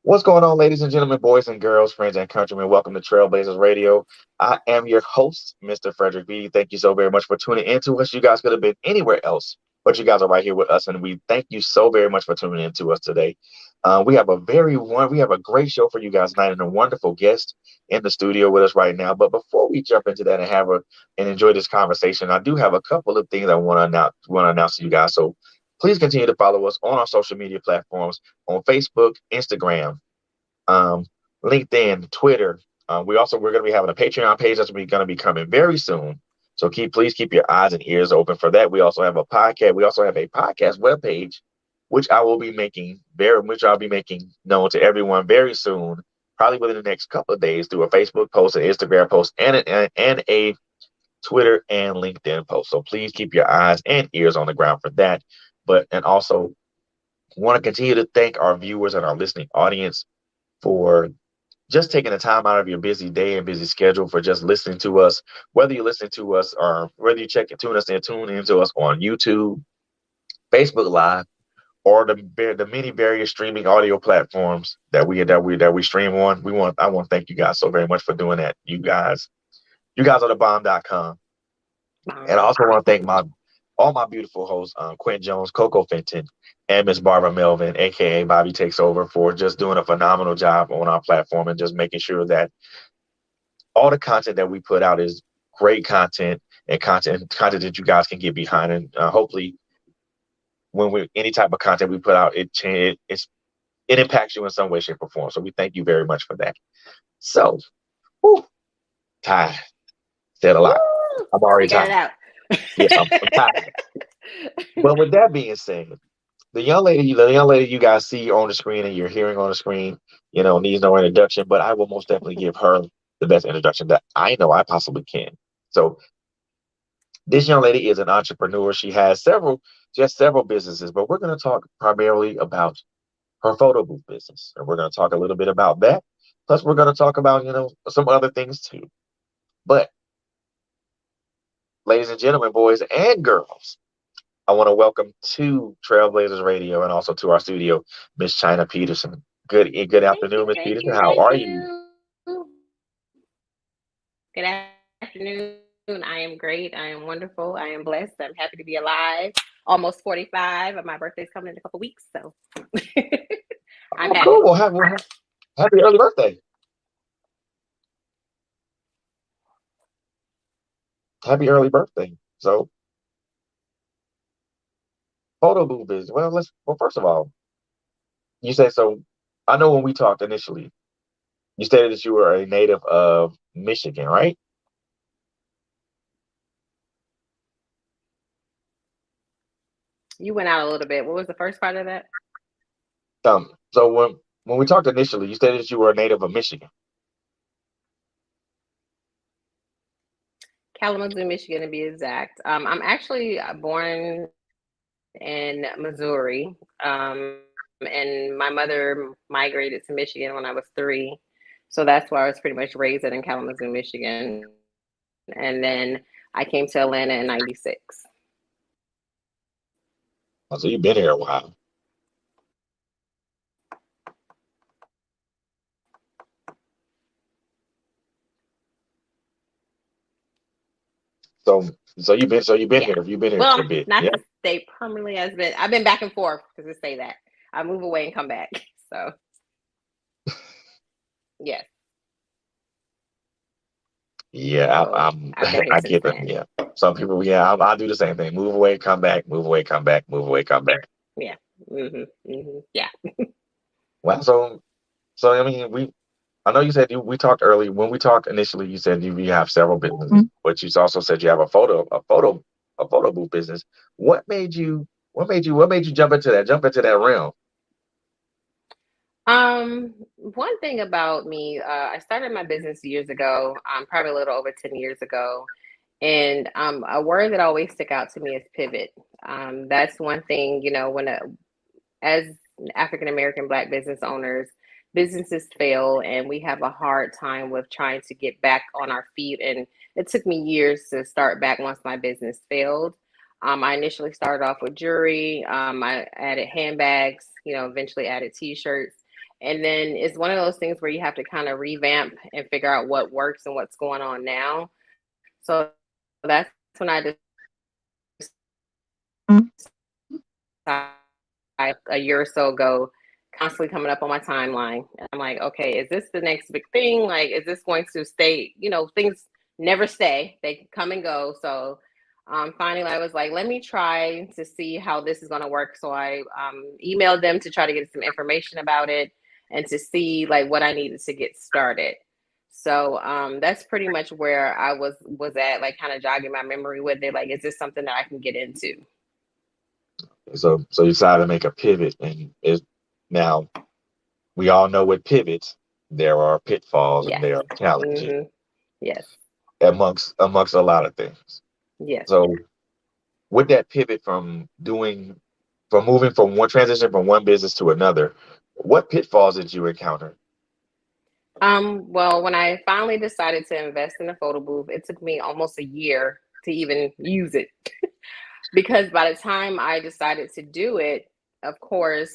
What's going on, ladies and gentlemen, boys and girls, friends and countrymen? Welcome to TrailBlazers Radio. I am your host, Mr. Frederick B. Thank you so very much for tuning in to us. You guys could have been anywhere else, but you guys are right here with us, and we thank you so very much for tuning in to us today. We have a great show for you guys tonight, and a wonderful guest in the studio with us right now. But before we jump into that and and enjoy this conversation, I do have a couple of things I want to announce to you guys. So please continue to follow us on our social media platforms on Facebook, Instagram, um, LinkedIn, Twitter. We're going to be having a Patreon page that's going to be coming very soon. So please keep your eyes and ears open for that. We also have a podcast. We also have a podcast webpage, which I'll be making known to everyone very soon, probably within the next couple of days, through a Facebook post, an Instagram post, and a Twitter and LinkedIn post. So please keep your eyes and ears on the ground for that. And also want to continue to thank our viewers and our listening audience for just taking the time out of your busy day and busy schedule for just listening to us, whether you listen to us or whether you tune into us on YouTube, Facebook Live, or the many various streaming audio platforms that we stream on. I want to thank you guys so very much for doing that. You guys are the bomb.com. And I also want to thank my all my beautiful hosts, Quinn Jones, Coco Fenton, and Miss Barbara Melvin, aka Bobby Takes Over, for just doing a phenomenal job on our platform and just making sure that all the content that we put out is great content and content that you guys can get behind. And hopefully, when we any type of content we put out, it impacts you in some way, shape, or form. So we thank you very much for that. So, whew, tired. Said a lot. Woo! I'm already We got it tired. out. Yeah, I'm tired. But with that being said, the young lady you guys see on the screen and you're hearing on the screen, needs no introduction, but I will most definitely give her the best introduction that I know I possibly can. So this young lady is an entrepreneur. She has several businesses, but we're going to talk primarily about her photo booth business. And we're going to talk a little bit about that. Plus, we're going to talk about, some other things too. But ladies and gentlemen, boys and girls, I want to welcome to Trailblazers Radio and also to our studio, Miss Chyina Peterson. Good Thank you, afternoon, Miss thank Peterson. you, How thank are you? you. Good afternoon. I am great. I am wonderful. I am blessed. I'm happy to be alive. Almost 45. My birthday's coming in a couple weeks, so I'm happy. Oh, cool. Happy early birthday. Happy early birthday. So, photo booth business. Well, first of all, you say so. I know when we talked initially, you stated that you were a native of Michigan, right? You went out a little bit. What was the first part of that? So when we talked initially, you stated that you were a native of Michigan. Kalamazoo, Michigan, to be exact. I'm actually born in Missouri, and my mother migrated to Michigan when I was 3. So that's why I was pretty much raised in Kalamazoo, Michigan. And then I came to Atlanta in '96. Oh, so you've been here a while. So so you've been Yeah. here. You've been here Well, for a bit. not Yeah. to stay permanently. I've been back and forth to just say that. I move away and come back. So yes. Yeah, So I've been here I since get that. then. Yeah. Some people, yeah, I do the same thing. Move away, come back, move away, come back, move away, come back. Yeah. Yeah. Well, so I mean, I know you said we talked early when we talked initially. You said you have several businesses, but you also said you have a photo booth business. What made you jump into that realm? One thing about me, I started my business years ago, probably a little over 10 years ago. And a word that always stick out to me is pivot. That's one thing, as African American Black business owners, businesses fail and we have a hard time with trying to get back on our feet. And it took me years to start back once my business failed. I initially started off with jewelry. I added handbags, eventually added t-shirts. And then it's one of those things where you have to kind of revamp and figure out what works and what's going on now. So that's when I decided a year or so ago, constantly coming up on my timeline. And I'm like, okay, is this the next big thing? Like, is this going to stay? You know, things never stay, they come and go. So finally, I was like, let me try to see how this is going to work. So I emailed them to try to get some information about it and to see like what I needed to get started. So that's pretty much where I was at, like kind of jogging my memory with it. Like, is this something that I can get into? So you decided to make a pivot, and is now we all know with pivots there are pitfalls and Yes. there are challenges Mm-hmm. Yes. amongst a lot of things. Yes. So with that pivot from moving from one transition from one business to another, what pitfalls did you encounter? Well, when I finally decided to invest in a photo booth, it took me almost a year to even use it because by the time I decided to do it, of course,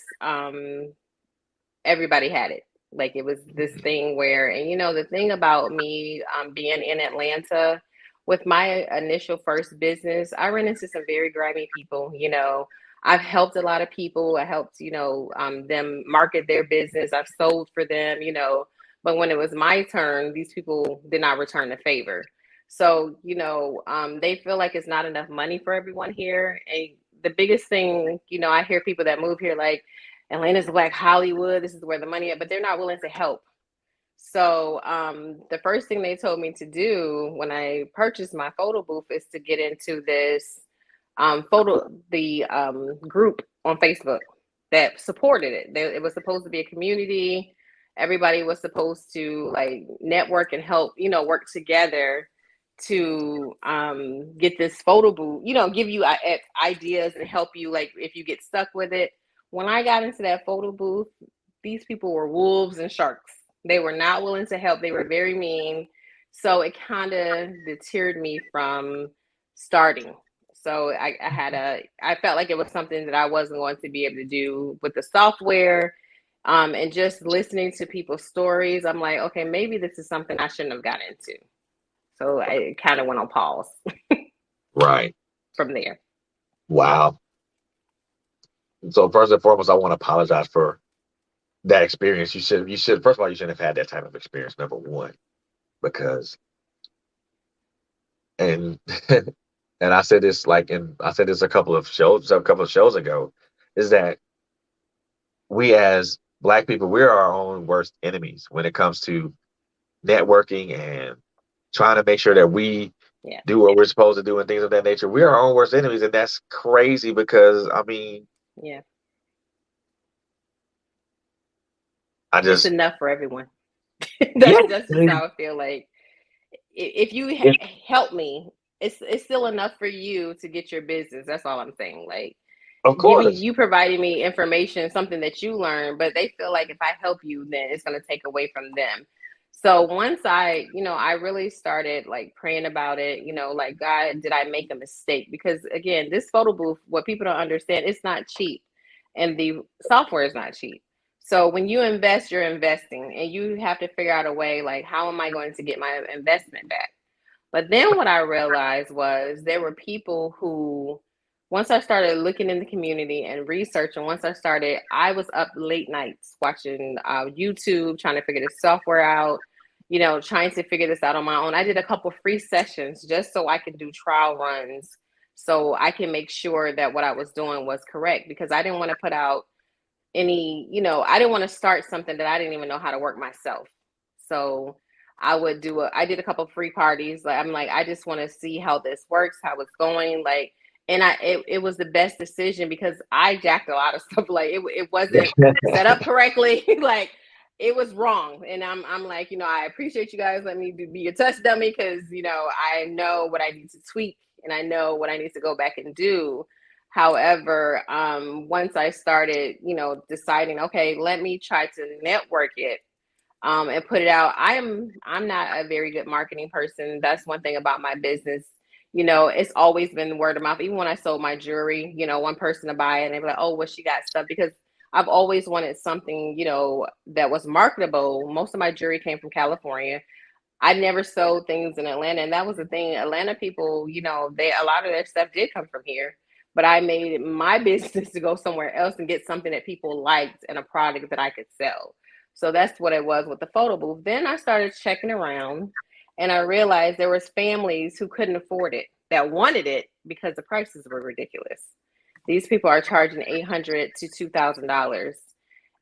everybody had it. Like it was this thing where, and you know, the thing about me being in Atlanta with my initial first business, I ran into some very grimy people. You know, I've helped a lot of people. I helped, you know, them market their business. I've sold for them, you know, but when it was my turn, these people did not return the favor. So, you know, they feel like it's not enough money for everyone here. And the biggest thing, you know, I hear people that move here like, Atlanta's like Hollywood. This is where the money is, but they're not willing to help. So the first thing they told me to do when I purchased my photo booth is to get into this group on Facebook that supported it. It was supposed to be a community. Everybody was supposed to like network and help, you know, work together to get this photo booth, you know, give you ideas and help you like if you get stuck with it. When I got into that photo booth, these people were wolves and sharks. They were not willing to help. They were very mean. So it kind of deterred me from starting. So I felt like it was something that I wasn't going to be able to do with the software. And just listening to people's stories, I'm like, okay, maybe this is something I shouldn't have got into. So I kind of went on pause Right. from there. Wow. So first and foremost, I want to apologize for that experience. You should first of all, you shouldn't have had that type of experience, number one, because and and I said this a couple of shows ago, is that we as black people, we're our own worst enemies when it comes to networking and trying to make sure that we Yeah. do what we're supposed to do and things of that nature. We're our own worst enemies, and that's crazy because I mean, Yeah. I It's just enough for everyone. yeah, That's just how I feel like if you it, help me, it's still enough for you to get your business. That's all I'm saying. Like of giving course, you providing me information, something that you learn, but they feel like if I help you, then it's going to take away from them. So once I really started like praying about it, you know, like, God, did I make a mistake? Because again, this photo booth, what people don't understand, it's not cheap and the software is not cheap. So when you invest, you're investing and you have to figure out a way like, how am I going to get my investment back? But then what I realized was there were people who, once I started looking in the community and researching, I was up late nights watching YouTube, trying to figure this software out, you know, trying to figure this out on my own. I did a couple free sessions just so I could do trial runs so I can make sure that what I was doing was correct because I didn't want to put out I didn't want to start something that I didn't even know how to work myself. So I did a couple of free parties. Like I'm like, I just want to see how this works, how it's going. Like, and it was the best decision because I jacked a lot of stuff. Like it wasn't set up correctly. Like it was wrong. And I'm like, I appreciate you guys letting me be a test dummy because, I know what I need to tweak and I know what I need to go back and do. However, once I started, deciding, okay, let me try to network it and put it out. I'm not a very good marketing person. That's one thing about my business. It's always been word of mouth. Even when I sold my jewelry, one person to buy it and they were like, oh, well, she got stuff because I've always wanted something, that was marketable. Most of my jewelry came from California. I never sold things in Atlanta, and that was the thing. Atlanta people, they a lot of their stuff did come from here, but I made it my business to go somewhere else and get something that people liked and a product that I could sell. So that's what it was with the photo booth. Then I started checking around, and I realized there was families who couldn't afford it that wanted it because the prices were ridiculous. These people are charging $800 to $2,000.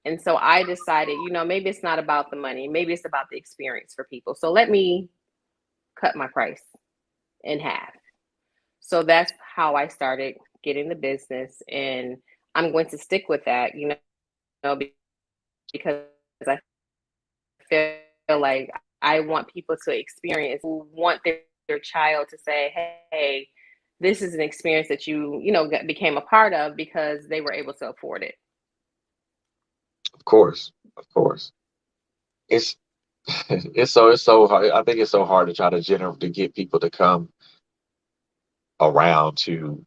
And so I decided, maybe it's not about the money, maybe it's about the experience for people. So let me cut my price in half. So that's how I started getting the business. And I'm going to stick with that, because I feel like I want people to experience, who want their child to say, hey, this is an experience that became a part of because they were able to afford it. Of course, of course. It's it's so hard. I think it's so hard to try to to get people to come around to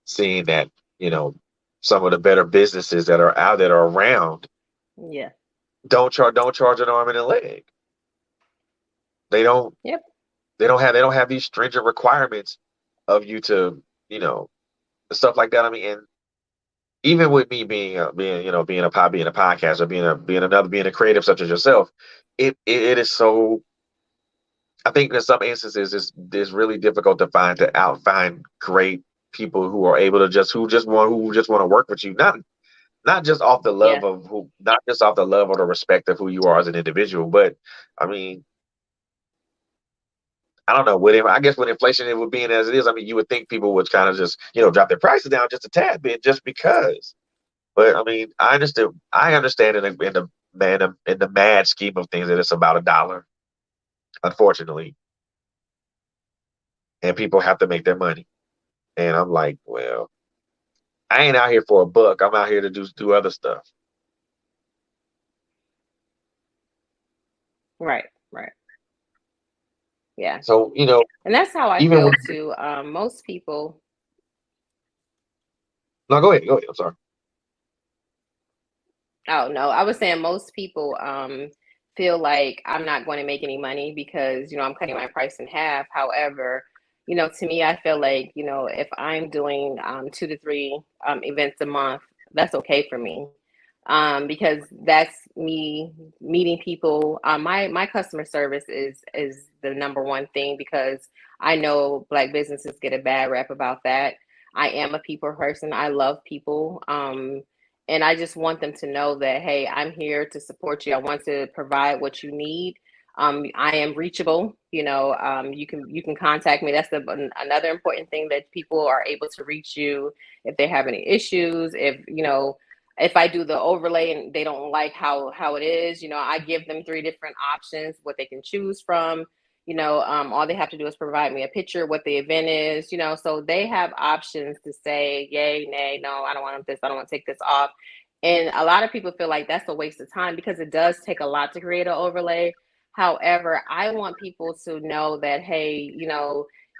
seeing that, you know, some of the better businesses that are out that are around Yeah. don't charge an arm and a leg. They don't Yep. they don't have these stringent requirements of you to, stuff like that. I mean, and even with me being a podcaster, being a creative such as yourself, it is so. I think in some instances it's really difficult to find great people who are able to just want to work with you, not just off the Yeah. love of who not just off the love or the respect of who you are as an individual, but I mean, I don't know. I guess with inflation it would being as it is, I mean, you would think people would kind of just, drop their prices down just a tad bit just because. But I mean, I understand in the mad scheme of things that it's about $1, unfortunately, and people have to make their money. And I'm like, well, I ain't out here for a buck. I'm out here to do other stuff. Right. Right. Yeah. So, And that's how I even feel when too. Most people, no, go ahead. I'm sorry. oh no, I was saying most people feel like I'm not going to make any money because, I'm cutting my price in half. However, to me, I feel like, if I'm doing 2 to 3 events a month, that's okay for me. Because that's me meeting people. My customer service is the number one thing, because I know Black businesses get a bad rep about that. I am a people person. I love people. And I just want them to know that, hey, I'm here to support you. I want to provide what you need. I am reachable. You can contact me. That's another important thing, that people are able to reach you if they have any issues. If I do the overlay and they don't like how it is, I give them 3 different options what they can choose from. All they have to do is provide me a picture of what the event is, so they have options to say yay, nay, no, I don't want this, I don't want to take this off. And a lot of people feel like that's a waste of time because it does take a lot to create an overlay. However, I want people to know that, hey,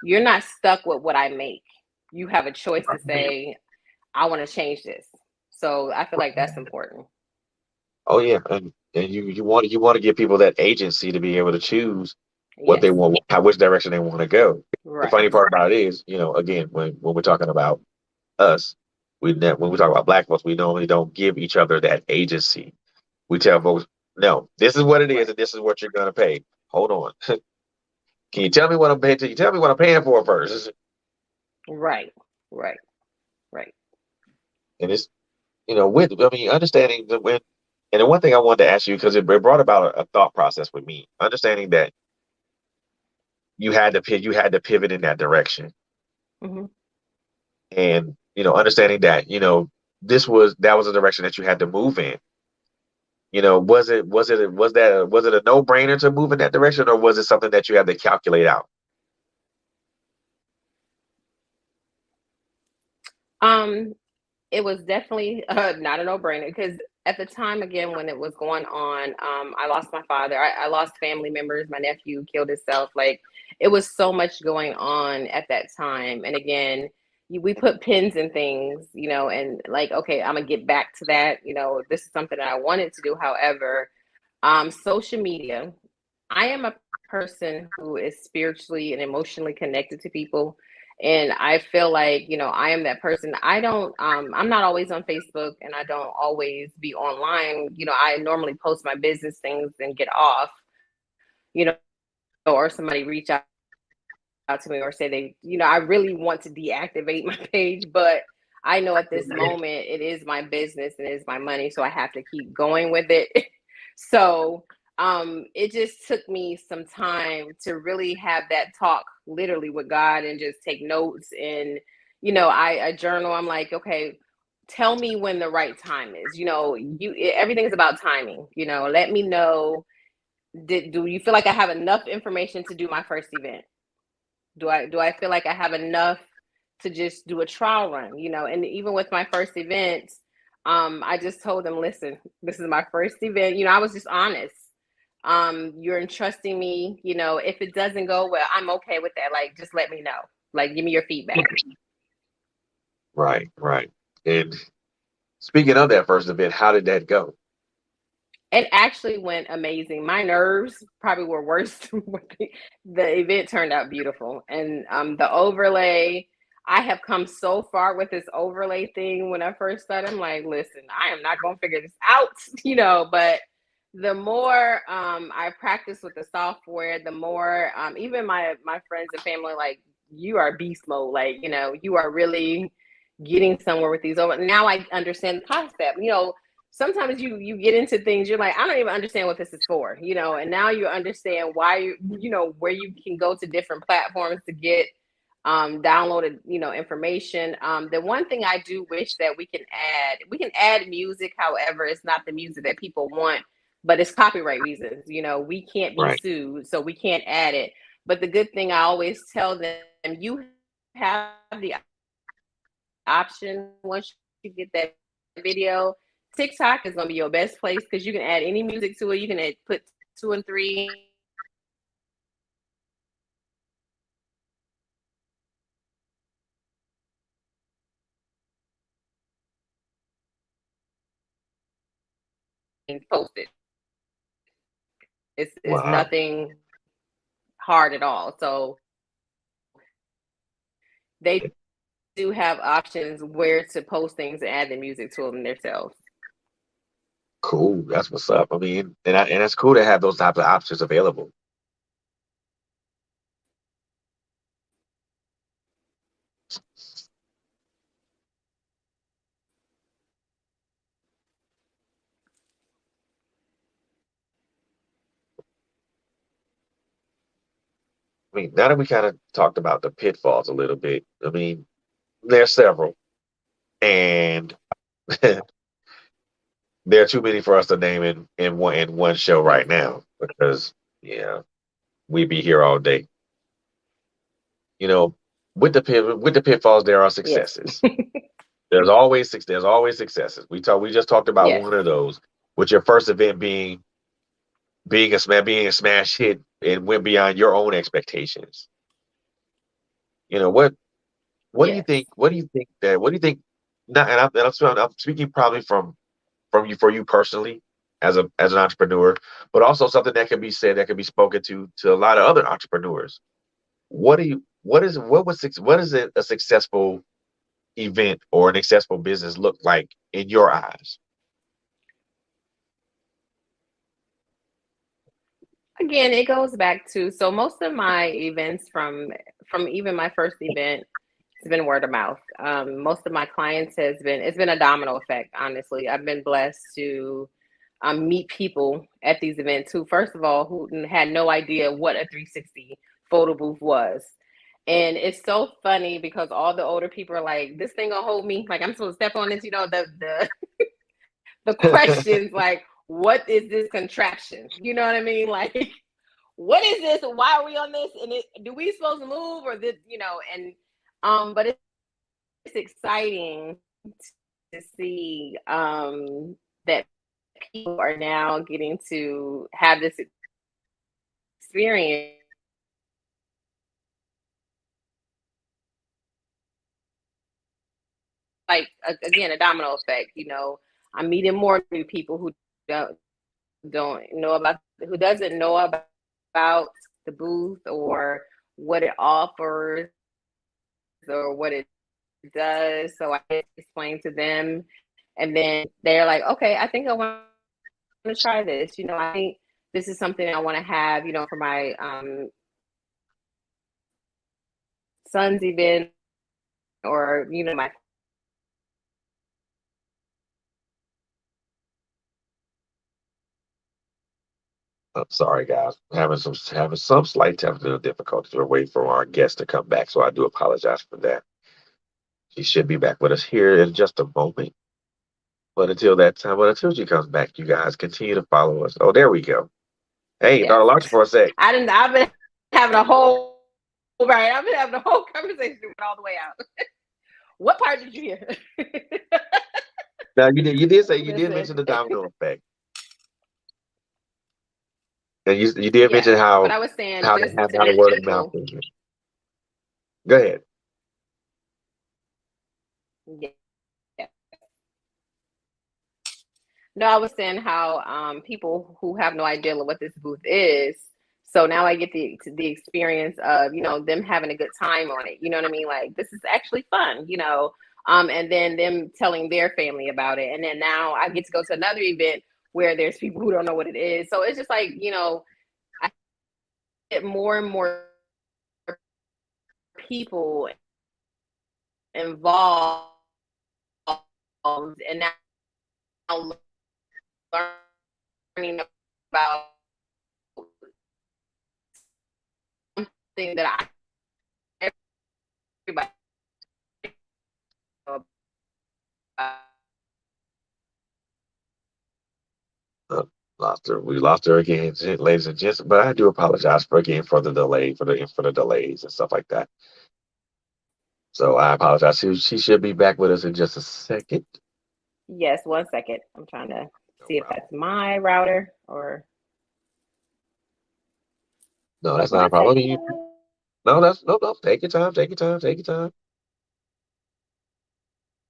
you're not stuck with what I make. You have a choice to say, I want to change this. So I feel like that's important. Oh yeah, and you want to give people that agency to be able to choose what they Yes. want, which direction they want to go. The Right. funny part about it is, again, when we're talking about us, when we talk about Black folks, we normally don't give each other that agency. We tell folks, no, this is what it is, Right. and this is what you're gonna pay. Hold on, can you tell me what I'm paying? You tell me what I'm paying for first. Right. Right. Right. And it's with I mean understanding that when and the one thing I wanted to ask you because it brought about a thought process with me, understanding that you had to pivot in that direction, Hmm. and understanding that that was a direction that you had to move in. Was it a no brainer to move in that direction, or was it something that you had to calculate out? Um, it was definitely not a no-brainer, because at the time, again, when it was going on, I lost my father. I lost family members. My nephew killed himself. Like, it was so much going on at that time. And again, we put pins in things, and like, okay, I'm gonna get back to that. This is something that I wanted to do. However, social media, I am a person who is spiritually and emotionally connected to people. And I feel like, I am that person. I'm not always on Facebook and I don't always be online. I normally post my business things and get off, or somebody reach out to me or say I really want to deactivate my page, but I know at this moment it is my business and it is my money, so I have to keep going with it. So it just took me some time to really have that talk literally with God and just take notes. And I journal. I'm like, okay, tell me when the right time is. Everything's about timing. Let me know. Do you feel like I have enough information to do my first event? Do I feel like I have enough to just do a trial run? And even with my first event, I just told them, listen, this is my first event. I was just honest. You're entrusting me. If it doesn't go well, I'm okay with that. Like, just let me know. Like, give me your feedback. Right, right. And speaking of that first event, how did that go? It actually went amazing. My nerves probably were worse. The event turned out beautiful. And the overlay, I have come so far with this overlay thing. When I first started, I'm like, listen, I am not going to figure this out, but the more I practice with the software, the more even my friends and family are like, you are beast mode. Like, you are really getting somewhere with these over. Now I understand the concept. Sometimes you get into things, you're like, I don't even understand what this is for, and now you understand why where you can go to different platforms to get downloaded, information. The one thing I do wish that we can add music. However, it's not the music that people want, but it's copyright reasons. We can't be Right. sued, so we can't add it. But the good thing, I always tell them, you have the option once you get that video. TikTok is going to be your best place because you can add any music to it. You can put 2 and 3 and post it. It's Wow. nothing hard at all. So they do have options where to post things and add the music to them themselves. Cool. That's what's up. I mean, and it's cool to have those types of options available. I mean, now that we kind of talked about the pitfalls a little bit, I mean, there's several, and there are too many for us to name in one show right now because yeah, we'd be here all day. You know, with the pitfalls, there are Yes. successes. There's always successes. We just talked about Yes. one of those, with your first event being a smash hit and went beyond your own expectations. You know what do you Yes. think? What do you think? Not, and I'm speaking probably from you for you personally as an entrepreneur, but also something that can be said that can be spoken to a lot of other entrepreneurs. What do you what is a successful event or an successful business look like in your eyes? Again, it goes back to, so most of my events from even my first event, it's been word of mouth. Most of my clients it's been a domino effect. Honestly, I've been blessed to meet people at these events who, first of all, who had no idea what a 360 photo booth was. And it's so funny because all the older people are like, "This thing gonna hold me? Like, I'm supposed to step on this?" The questions like, "What is this contraption?" You know what I mean? Like, what is this? Why are we on this? And do we supposed to move or this? And but it's exciting to see that people are now getting to have this experience like again a domino effect. I'm meeting more new people who don't know about who doesn't know about the booth or what it offers or what it does. So I explain to them, and then they're like, okay, I think I want to try this. I think this is something I want to have, for my son's event or my. I'm sorry, guys. Having some slight technical difficulties. We're waiting for our guest to come back, so I do apologize for that. She should be back with us here in just a moment. But until she comes back, you guys continue to follow us. Oh, there we go. Hey, you thought I Yes, lost you for a sec. I've been having a whole right. I've been having a whole conversation all the way out. What part did you hear? Now you did Listen. mention the domino effect, and you did Yeah, mention but how I was saying how they just have to how the meet word of mouth people. is. Go ahead. Yeah. No, I was saying how people who have no idea what this booth is. So now I get the experience of them having a good time on it. You know what I mean? Like this is actually fun. And then them telling their family about it, and then now I get to go to another event where there's people who don't know what it is. So it's just like I get more and more people involved, and now learning about something that everybody know about. Uh, Lost her. We lost her again, ladies and gents. But I do apologize for the delay, for the delays and stuff like that. So I apologize. She should be back with us in just a second. Yes, 1 second. I'm trying to No see if problem. that's my router or No, that's not a one problem. second. No, no. Take your time. Take your time. Take your time.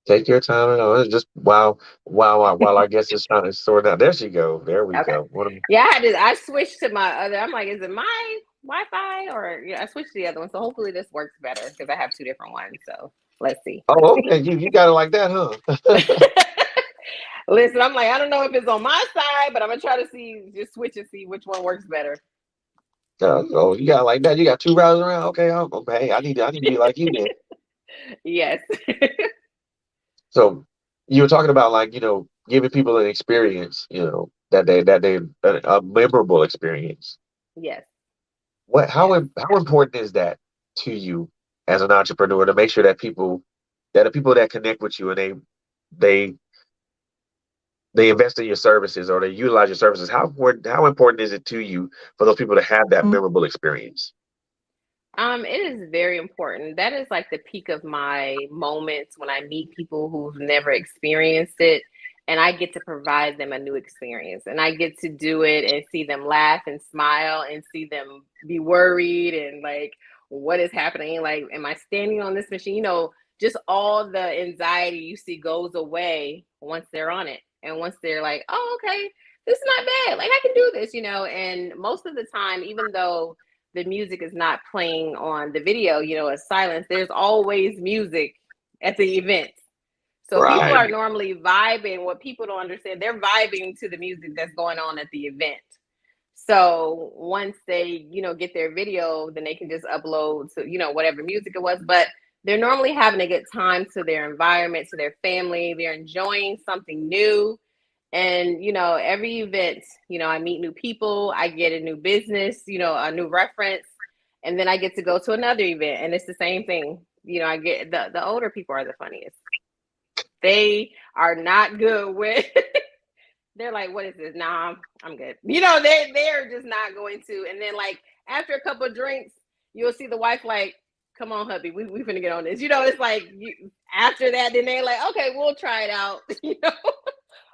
Take your time. It's just while our guest is trying to sort out. There she go. There we Okay. go. Yeah, I switched to my other. I'm like, is it my Wi-Fi or I switched to the other one? So hopefully this works better because I have two different ones. So let's see. Oh, okay. You got it like that, huh? Listen, I'm like, I don't know if it's on my side, but I'm gonna try to just switch and see which one works better. Oh, you got it like that. You got two routers around. Okay. Hey, I need to be like you then. Yes. So you were talking about like giving people an experience, that they a memorable experience. Yes. What Yes. how important is that to you as an entrepreneur to make sure that the people that connect with you and they they invest in your services or they utilize your services, how important is it to you for those people to have that memorable experience? It is very important. That is like the peak of my moments when I meet people who've never experienced it and I get to provide them a new experience and I get to do it and see them laugh and smile and see them be worried and like what is happening? Like, am I standing on this machine? Just all the anxiety you see goes away once they're on it. And once they're like, oh, okay, this is not bad. Like I can do this, and most of the time, even though the music is not playing on the video, it's silence. There's always music at the event. So people Right. are normally vibing. What people don't understand, they're vibing to the music that's going on at the event. So once they, get their video, then they can just upload to, whatever music it was. But they're normally having a good time to their environment, to their family. They're enjoying something new. And, every event, I meet new people, I get a new business, a new reference, and then I get to go to another event and it's the same thing. I get the older people are the funniest. They are not good with they're like, what is this? Nah, I'm good. They're just not going to. And then like after a couple of drinks, you'll see the wife like, come on, hubby, we finna get on this. It's like after that, then they're like, okay, we'll try it out.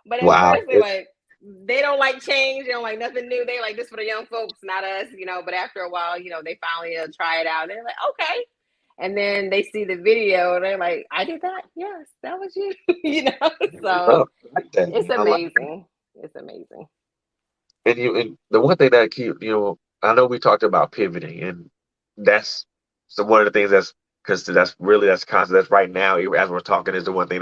But at Wow. first, they don't like change. They don't like nothing new. They like this for the young folks, not us. But after a while, they finally try it out. They're like, okay. And then they see the video and they're like, I did that? Yes, that was you. You know, so Love, I like that. it's I like, amazing. It's amazing. and the one thing that I know we talked about pivoting, and that's one of the things because that's constant. That's right now as we're talking is the one thing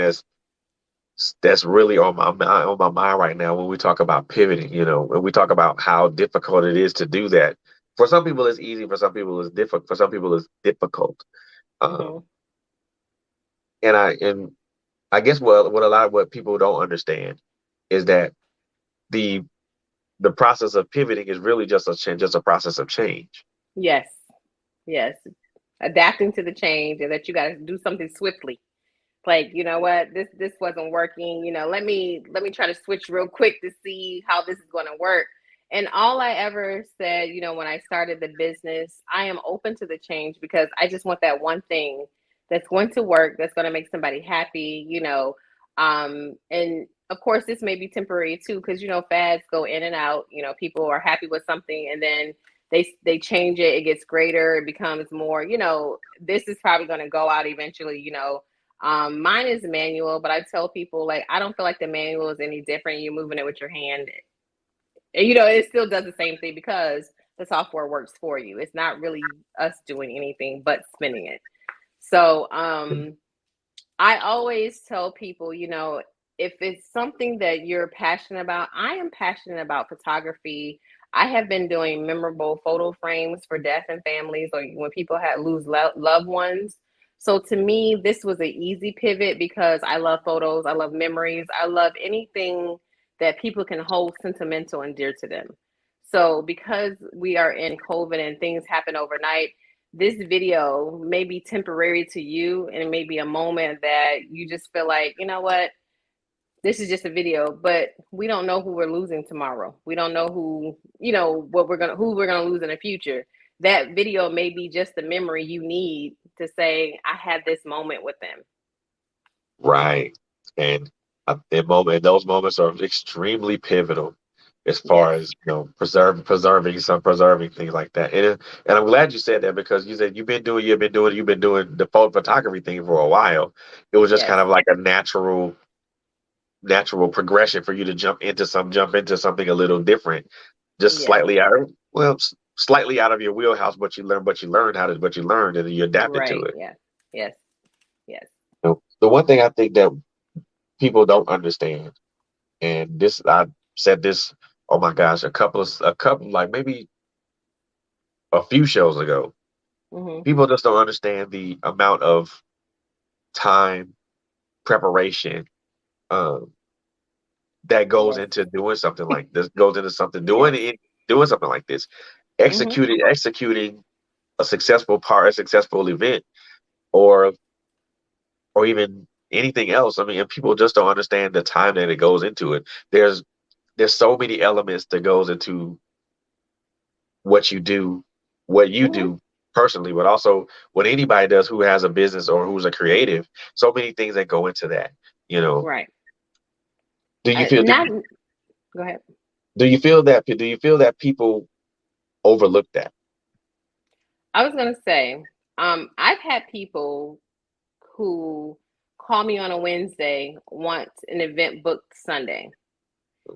that's really on my mind right now when we talk about pivoting. When we talk about how difficult it is to do that. For some people, it's easy. For some people, it's difficult. For some people, it's difficult. Hmm. Um, and I guess what a lot of what people don't understand is that the the process of pivoting is really just a process of change. Yes, yes. Adapting to the change and that you got to do something swiftly. Like, you know what, this wasn't working. Let me try to switch real quick to see how this is going to work. And all I ever said, when I started the business, I am open to the change because I just want that one thing that's going to work, that's going to make somebody happy. And of course this may be temporary too, because fads go in and out. People are happy with something and then they change it, it gets greater, it becomes more. This is probably going to go out eventually. Mine is manual, but I tell people, like, I don't feel like the manual is any different. You're moving it with your hand. And, it still does the same thing because the software works for you. It's not really us doing anything but spinning it. So I always tell people, if it's something that you're passionate about, I am passionate about photography. I have been doing memorable photo frames for death and families or when people had lose loved ones. So to me, this was an easy pivot because I love photos, I love memories, I love anything that people can hold sentimental and dear to them. So because we are in COVID and things happen overnight, this video may be temporary to you and it may be a moment that you just feel like, you know what, this is just a video, but we don't know who we're losing tomorrow. We don't know who we're gonna lose in the future. That video may be just the memory you need to say, I had this moment with them. Right. And those moments are extremely pivotal as far Yes, as preserving things like that. And I'm glad you said that because you said you've been doing the photography thing for a while. It was just yes, kind of like a natural progression for you to jump into something a little different, just yes, slightly out of your wheelhouse. But you learned and you adapted to right, it. yes, yes, yes. The one thing I think that people don't understand, and this I said this, oh my gosh, a couple like maybe a few shows ago. Hmm. People just don't understand the amount of time, preparation, um, that goes Yes, into doing something like this, goes into something yes. doing something like this, Hmm. executing a successful event, or even anything else. I mean, and people just don't understand the time that it goes into it. There's so many elements that goes into what you do, what you Hmm. do personally, but also what anybody does who has a business or who's a creative. So many things that go into that. You know, Right. do you feel do Not you, Go ahead. do you feel that people overlook that? I was gonna say, I've had people who call me on a Wednesday, want an event booked Sunday.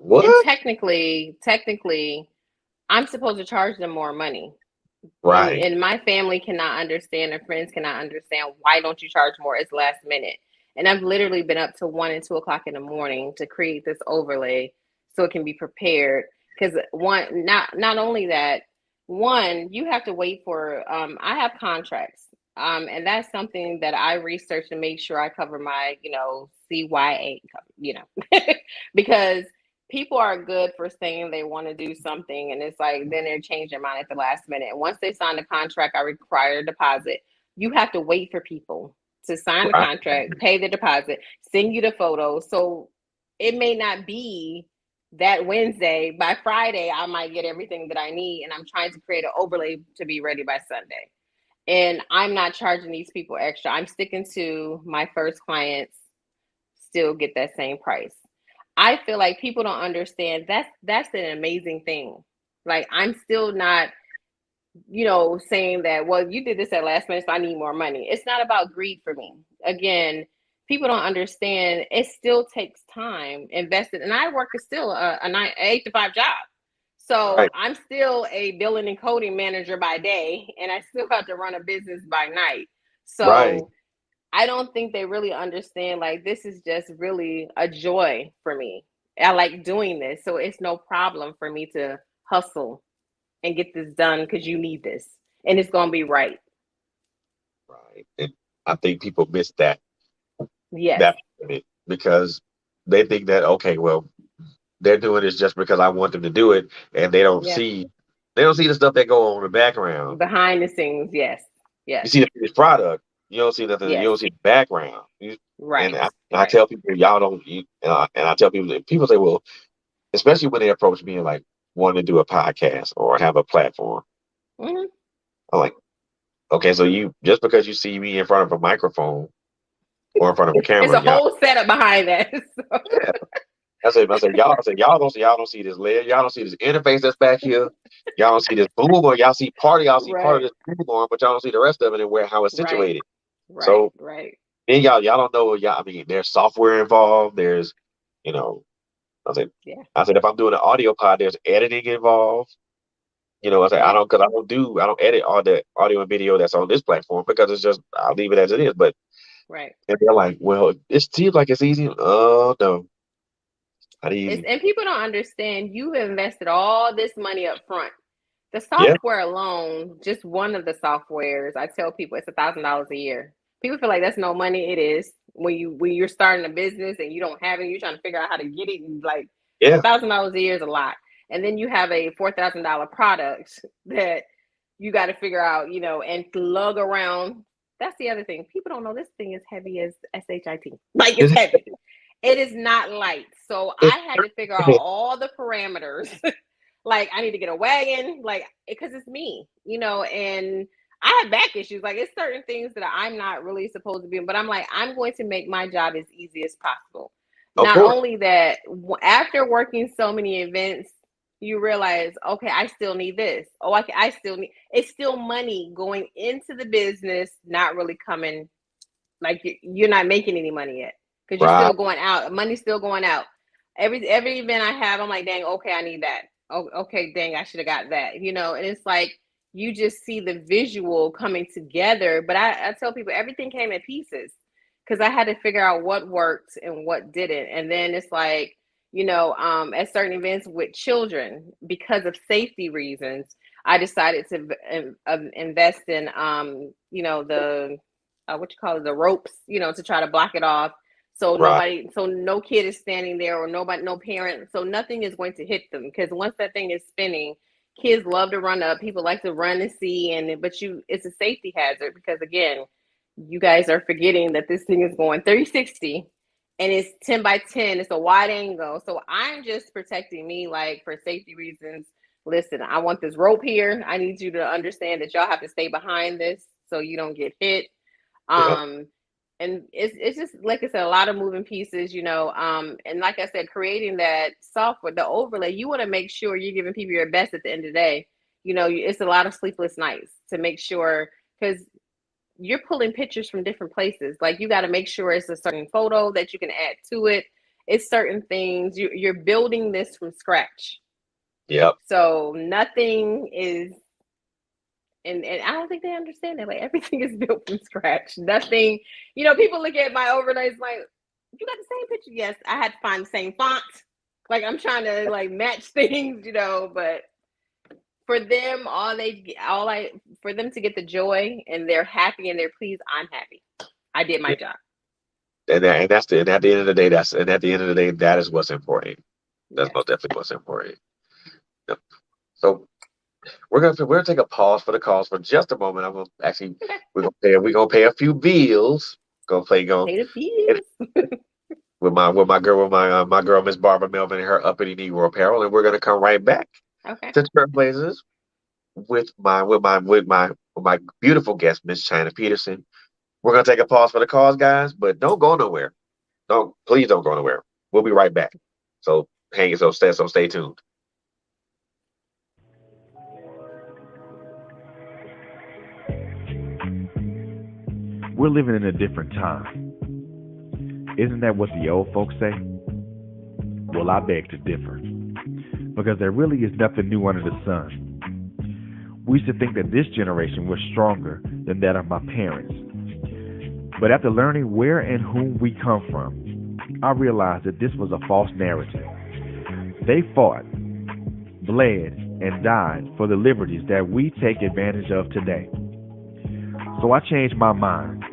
And What? technically, I'm supposed to charge them more money. And Right. and my family cannot understand, and friends cannot understand, why don't you charge more? It's last minute. And I've literally been up to 1 and 2 o'clock in the morning to create this overlay so it can be prepared. Because not only that, one, you have to wait for I have contracts. And that's something that I research to make sure I cover my, CYA, because people are good for saying they want to do something and it's like then they change their mind at the last minute. Once they sign the contract, I require a deposit. You have to wait for people to sign the Right. contract, pay the deposit, send you the photos. So it may not be that Wednesday. By Friday I might get everything that I need, and I'm trying to create an overlay to be ready by Sunday. And I'm not charging these people extra. I'm sticking to my first clients, still get that same price. I feel like people don't understand that's an amazing thing. Like, I'm still not saying that, well, you did this at last minute, so I need more money. It's not about greed for me. Again, people don't understand. It still takes time invested, and I work still a 8 to 5 job. So Right. I'm still a billing and coding manager by day, and I still have to run a business by night. Right. So I don't think they really understand. Like, this is just really a joy for me. I like doing this, so it's no problem for me to hustle and get this done because you need this, and it's gonna be right. Right. And I think people miss Yes, that part of it because they think that, okay, well, they're doing this just because I want them to do it, and yep. they don't see the stuff that go on in the background. Behind the scenes, yes, You yes, see the finished product, you don't see nothing. You yes. don't see the background. And Right, I right. tell people, y'all don't. And I tell people that people say, well, especially when they approach me and like wanting to do a podcast or have a platform. Hmm. I'm like, okay, so you just because you see me in front of a microphone or in front of a It's camera, a y'all. whole setup behind that. So, Yeah. I said, y'all don't see this layer, y'all don't see this interface that's back here, y'all don't see this boom, or y'all see part of right, this boom arm, but y'all don't see the rest of it and where how it's right, situated. right, So right. then y'all don't know, y'all. I mean, there's software involved. There's, you know, I said, Yeah, if I'm doing an audio pod, there's editing involved. I said yeah, I don't edit all the audio and video that's on this platform because it's just I'll leave it as it is. But right. and they're like, well, it seems like it's easy. Oh no, not easy. And people don't understand. You have invested all this money up front. The Yeah, software alone, just one of the softwares, I tell people it's $1,000 a year. People feel like that's no money. It is when you're starting a business and you don't have it, you're trying to figure out how to get it. And like yeah, $1,000 a year is a lot. And then you have a $4,000 product that you got to figure out, and lug around. That's the other thing. People don't know this thing is heavy as shit. Like, it's it's, heavy. It is not light. So it's I had to figure out all the parameters. Like, I need to get a wagon, like, because it's me, and I have back issues. Like, it's certain things that I'm not really supposed to be in, but I'm like, I'm going to make my job as easy as possible. of Not course, only that, after working so many events, you realize, okay, I still need this. Oh, I still need. It's still money going into the business, not really coming. Like, you're not making any money yet because you're right, still going out. Money's still going out. Every event I have, I'm like, dang, okay, I need that. Oh, okay, dang, I should have got that. And it's like you just see the visual coming together. But I tell people everything came in pieces because I had to figure out what worked and what didn't. And then it's like, at certain events with children, because of safety reasons, I decided to invest in, the what you call it, the ropes, to try to block it off. right, So no kid is standing there, or nobody, no parent. So nothing is going to hit them because once that thing is spinning, kids love to run up. People like to run and see, but it's a safety hazard because again, you guys are forgetting that this thing is going 360 and it's 10 by 10. It's a wide angle. So I'm just protecting me, like, for safety reasons. Listen, I want this rope here. I need you to understand that y'all have to stay behind this so you don't get hit. yeah, um and it's just like I said, a lot of moving pieces, and like I said, creating that software, the overlay, you want to make sure you're giving people your best at the end of the day. It's a lot of sleepless nights to make sure, because you're pulling pictures from different places. Like, you got to make sure it's a certain photo that you can add to it. It's certain things you're building this from scratch, yep, so nothing is, and I don't think they understand that. Like, everything is built from scratch. Nothing, people look at my overlays like, you got the same picture. Yes, I had to find the same font. Like, I'm trying to like match things, but for them, all I for them to get the joy and they're happy and they're pleased, I'm happy. I did my yeah. job. And at the end of the day, that is what's important. That's Yes. most definitely what's important. Yep. So we're gonna take a pause for the calls for just a moment. I'm gonna actually Okay. we're gonna pay a few bills. Gonna play go Pay the bills. with my girl Miss Barbara Melvin and her uppity Negro apparel, and we're gonna come right back Okay. to Trailblazers with my beautiful guest Miss Chyina Peterson. We're gonna take a pause for the calls, guys, but don't go nowhere. Please don't go nowhere. We'll be right back. So stay tuned. We're living in a different time. Isn't that what the old folks say? Well, I beg to differ, because there really is nothing new under the sun. We used to think that this generation was stronger than that of my parents. But after learning where and whom we come from, I realized that this was a false narrative. They fought, bled, and died for the liberties that we take advantage of today. So I changed my mind.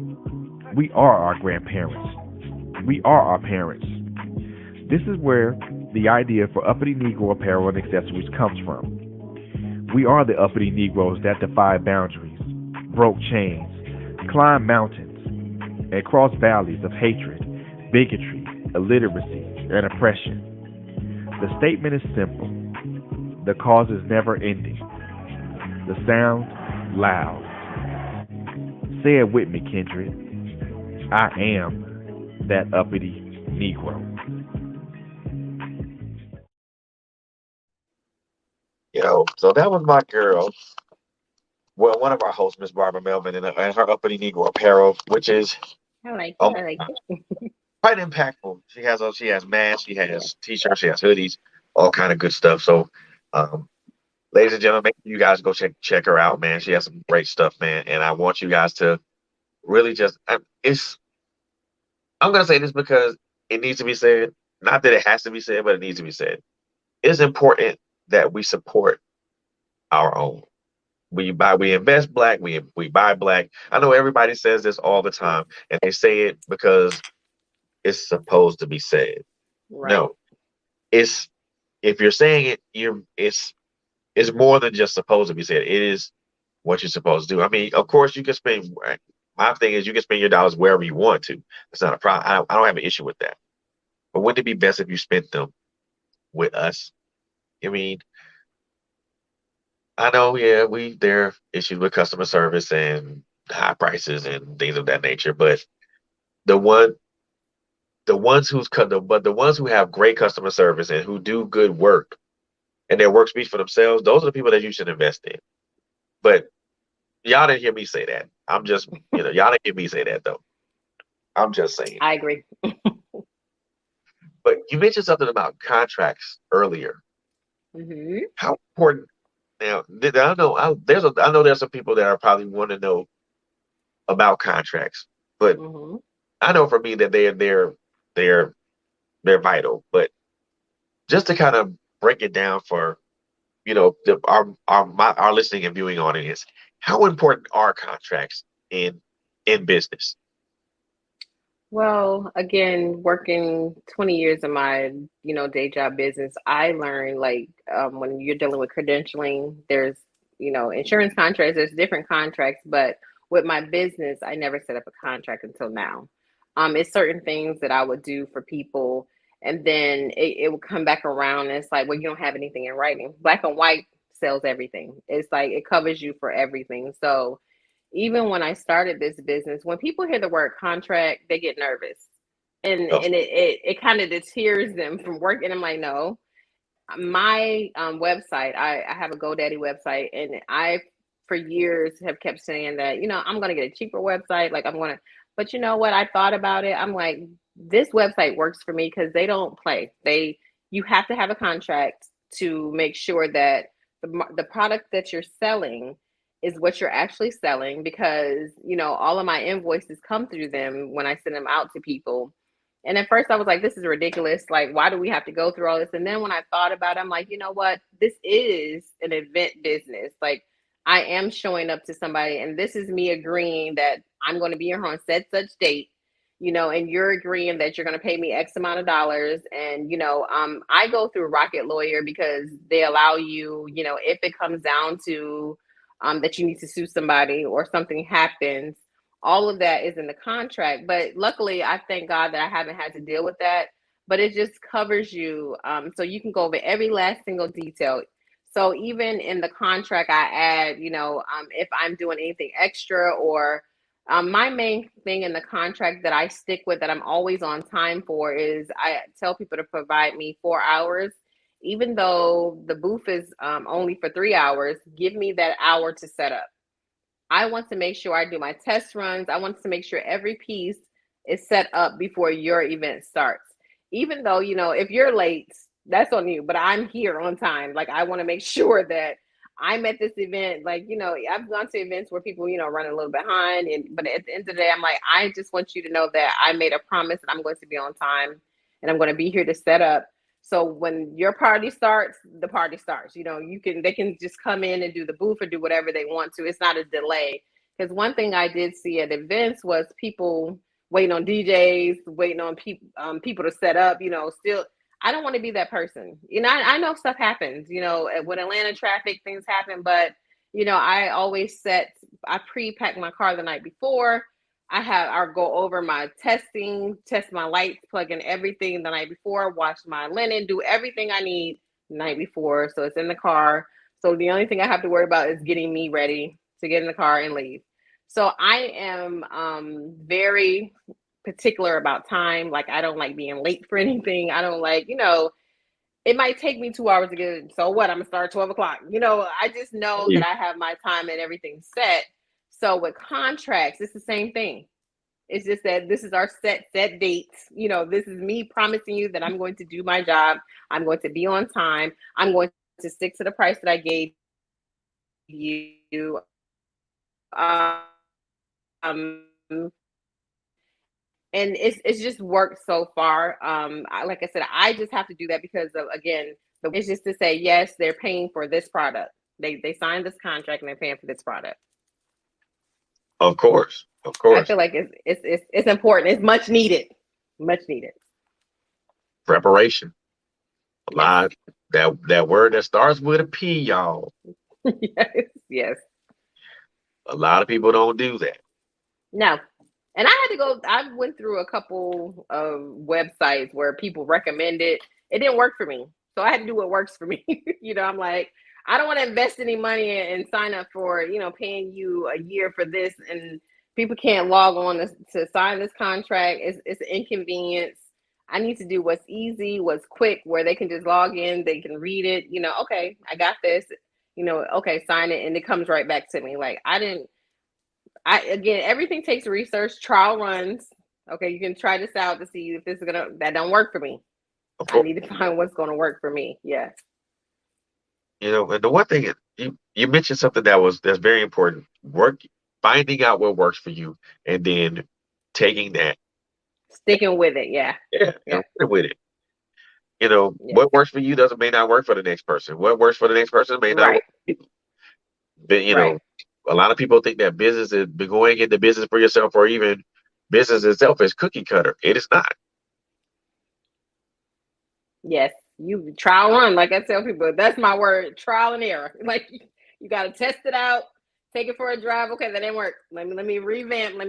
We are our grandparents. We are our parents. This is where the idea for uppity Negro apparel and accessories comes from. We are the uppity Negroes that defied boundaries, broke chains, climbed mountains, and crossed valleys of hatred, bigotry, illiteracy, and oppression. The statement is simple. The cause is never ending. The sound, loud. Say it with me, Kendrick. I am that uppity Negro. So that was my girl. Well, one of our hosts, Miss Barbara Melvin, and her uppity Negro apparel, which is I like it. oh I like it. quite impactful. She has masks, she Yeah. has t-shirts, she has hoodies, all kind of good stuff. So, um, ladies and gentlemen, make sure you guys go check her out, man. She has some great stuff, man. And I want you guys to really just it's I'm gonna say this because it needs to be said. Not that it has to be said, but it needs to be said. It's important that we support our own. We invest black, we buy black. I know everybody says this all the time, and they say it because it's supposed to be said. Right. No, it's if you're saying it, it's more than just supposed to be said. It is what you're supposed to do. I mean, of course, you can spend. My thing is, you can spend your dollars wherever you want to. It's not a problem. I don't have an issue with that. But wouldn't it be best if you spent them with us? I mean, I know, yeah, there are issues with customer service and high prices and things of that nature, but the one the ones who's but the ones who have great customer service and who do good work and their work speaks for themselves, those are the people that you should invest in. But y'all didn't hear me say that. I'm just, y'all didn't hear me say that though. I'm just saying. I agree. But you mentioned something about contracts earlier. Hmm. How important now? I know I know there's some people that are probably want to know about contracts, but Hmm. I know for me that they're they're vital. But just to kind of break it down for our listening and viewing audience, how important are contracts in business? Well, again, working 20 years of my, day job business, I learned like when you're dealing with credentialing, there's, insurance contracts, there's different contracts, but with my business, I never set up a contract until now. It's certain things that I would do for people, and then it would come back around and it's like, well, you don't have anything in writing. Black and white sells everything. It's like it covers you for everything. So even when I started this business, when people hear the word contract, they get nervous. And Oh, it kind of deters them from working. I'm like, no. My website, I have a GoDaddy website, and I for years have kept saying that, I'm gonna get a cheaper website, like I'm gonna, but you know what? I thought about it. I'm like, this website works for me because they don't play. You have to have a contract to make sure that the product that you're selling is what you're actually selling, because all of my invoices come through them when I send them out to people. And at first I was like, this is ridiculous. Like, why do we have to go through all this? And then when I thought about it, I'm like, you know what? This is an event business. Like, I am showing up to somebody, and this is me agreeing that I'm going to be here on such date, and you're agreeing that you're going to pay me X amount of dollars. And, I go through Rocket Lawyer because they allow you, if it comes down to that you need to sue somebody or something happens, all of that is in the contract. But luckily, I thank God that I haven't had to deal with that. But it just covers you, so you can go over every last single detail. So even in the contract, I add, if I'm doing anything extra, or my main thing in the contract that I stick with, that I'm always on time for, is I tell people to provide me 4 hours. Even though the booth is only for 3 hours, give me that hour to set up. I want to make sure I do my test runs. I want to make sure every piece is set up before your event starts. Even though, if you're late, that's on you, but I'm here on time. Like, I want to make sure that I'm at this event. Like, I've gone to events where people, running a little behind. But at the end of the day, I'm like, I just want you to know that I made a promise that I'm going to be on time and I'm going to be here to set up. So when your party starts, the party starts. They can just come in and do the booth or do whatever they want to. It's not a delay. Because one thing I did see at events was people waiting on DJs, waiting on people to set up. Still, I don't want to be that person. I know stuff happens. With Atlanta traffic, things happen, but I pre-pack my car the night before. I'll go over my testing, test my lights, plug in everything the night before, wash my linen, do everything I need the night before. So it's in the car. So the only thing I have to worry about is getting me ready to get in the car and leave. So I am very particular about time. Like, I don't like being late for anything. I don't like, it might take me 2 hours to get it. So what? I'm going to start at 12 o'clock. I just know that I have my time and everything set. So with contracts, it's the same thing. It's just that this is our set dates. This is me promising you that I'm going to do my job. I'm going to be on time. I'm going to stick to the price that I gave you. And it's just worked so far. Like I said, I just have to do that because of, again, it's just to say, yes, they're paying for this product. They signed this contract and they're paying for this product. Of course. I feel like it's important. It's much needed. Preparation. A lot. That word that starts with a P, y'all. Yes. A lot of people don't do that. No. And I went through a couple of websites where people recommended. It didn't work for me. So I had to do what works for me. I'm like, I don't want to invest any money and sign up for, paying you a year for this. And people can't log on to sign this contract. It's an inconvenience. I need to do what's easy, what's quick, where they can just log in, they can read it, okay, I got this, okay, sign it. And it comes right back to me. Like, again, everything takes research, trial runs. Okay, you can try this out to see if that don't work for me. I need to find what's going to work for me. Yeah. And the one thing you mentioned something that's very important. Finding out what works for you and then taking that. Sticking with it, yeah. Yeah. With it. What works for you may not work for the next person. What works for the next person may not work for you. But, a lot of people think that business is going into business for yourself, or even business itself is cookie cutter. It is not. Yes, you trial run, like I tell people. That's my word, trial and error. Like, you got to test it out, take it for a drive. Okay, that didn't work. Let me revamp.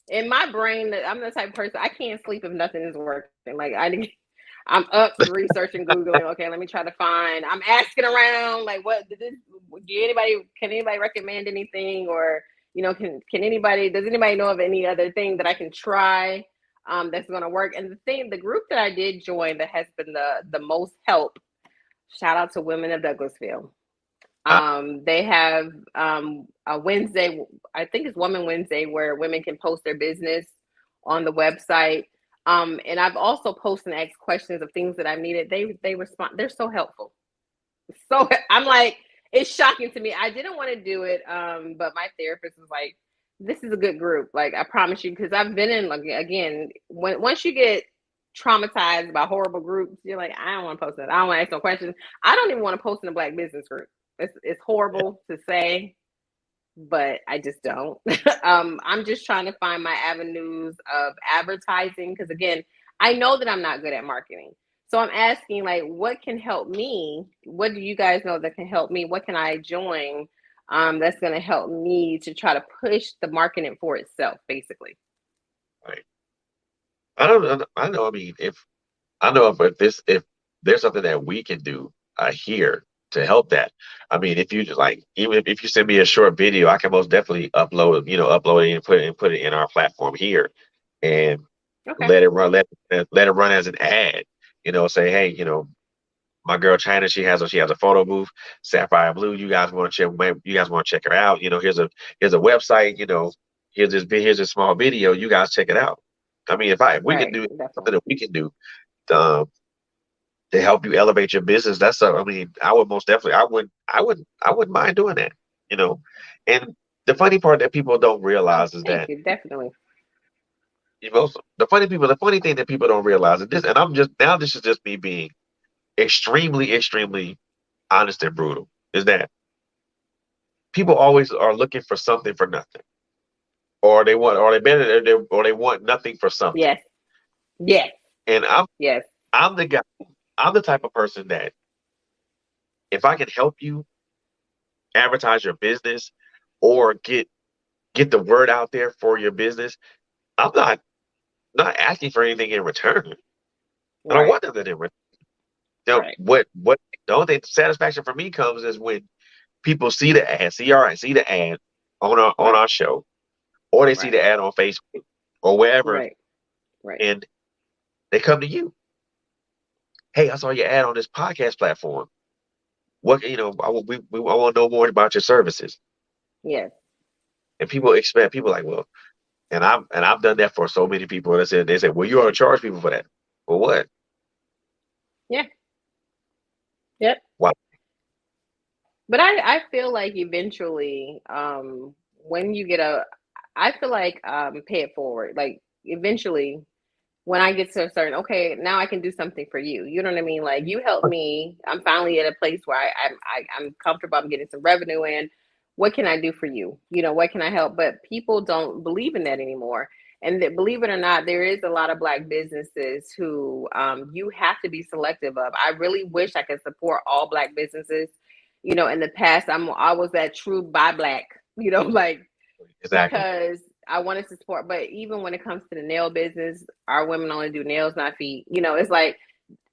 In my brain, I'm the type of person, I can't sleep if nothing is working. Like, I'm up researching, Googling. Okay, let me try to find. I'm asking around, like, can anybody recommend anything, or does anybody know of any other thing that I can try that's going to work? And the group that I did join that has been the most help. Shout out to Women of Douglasville. They have a Wednesday, I think it's Woman Wednesday, where women can post their business on the website. And I've also posted and asked questions of things that I needed. They respond. They're so helpful. So I'm like, it's shocking to me. I didn't want to do it. But my therapist was like, this is a good group. Like, I promise you, because I've been in, like, again, once you get traumatized by horrible groups, you're like, I don't want to post that. I don't want to ask no questions. I don't even want to post in a Black business group. It's horrible to say, but I just don't. I'm just trying to find my avenues of advertising, because, again, I know that I'm not good at marketing. So I'm asking, like, what can help me? What do you guys know that can help me? What can I join that's going to help me to try to push the marketing for itself, basically? Right. I know. I mean, if there's something that we can do here to help that. I mean, if you just, like, even if you send me a short video, I can most definitely upload it and put it in our platform here, and let it run as an ad. Say, hey, My girl Chyina, she has a photo booth, Sapphire Blue. You guys want to check her out. Here's a website. Here's this small video. You guys check it out. I mean, if we can Right. do Definitely. something that we can do um, to help you elevate your business, I mean, I would most definitely, I wouldn't mind doing that. You know, and the funny part that people don't Oh, realize is thank that you. Definitely. the funny thing that people don't realize is this, and this is just me being extremely, extremely honest and brutal, is that people always are looking for something for nothing, or they want nothing for something. Yes. Yes. And Yes. I'm the guy, I'm the type of person that if I can help you advertise your business or get the word out there for your business, I'm not asking for anything in return. I don't Right. want nothing in return. Right. What the only thing satisfaction for me comes is when people see the ad on Right. our show, or they see Right. the ad on Facebook or wherever, Right. Right. and they come to you. Hey, I saw your ad on this podcast platform. What I want to know more about your services. Yes. And people like, well, and I've done that for so many people. They said, well, you ought to charge people for that. For what? Yeah. Yep. Why? But I feel like eventually, when you get I feel like pay it forward. Like eventually, when I get to a certain, okay, now I can do something for you. You know what I mean? Like you helped me. I'm finally at a place where I'm comfortable. I'm getting some revenue in. What can I do for you? What can I help? But people don't believe in that anymore. And that, believe it or not, there is a lot of Black businesses who you have to be selective of. I really wish I could support all Black businesses. In the past, I was that true buy Black. Like Exactly. because I wanted to support. But even when it comes to the nail business, our women only do nails, not feet. It's like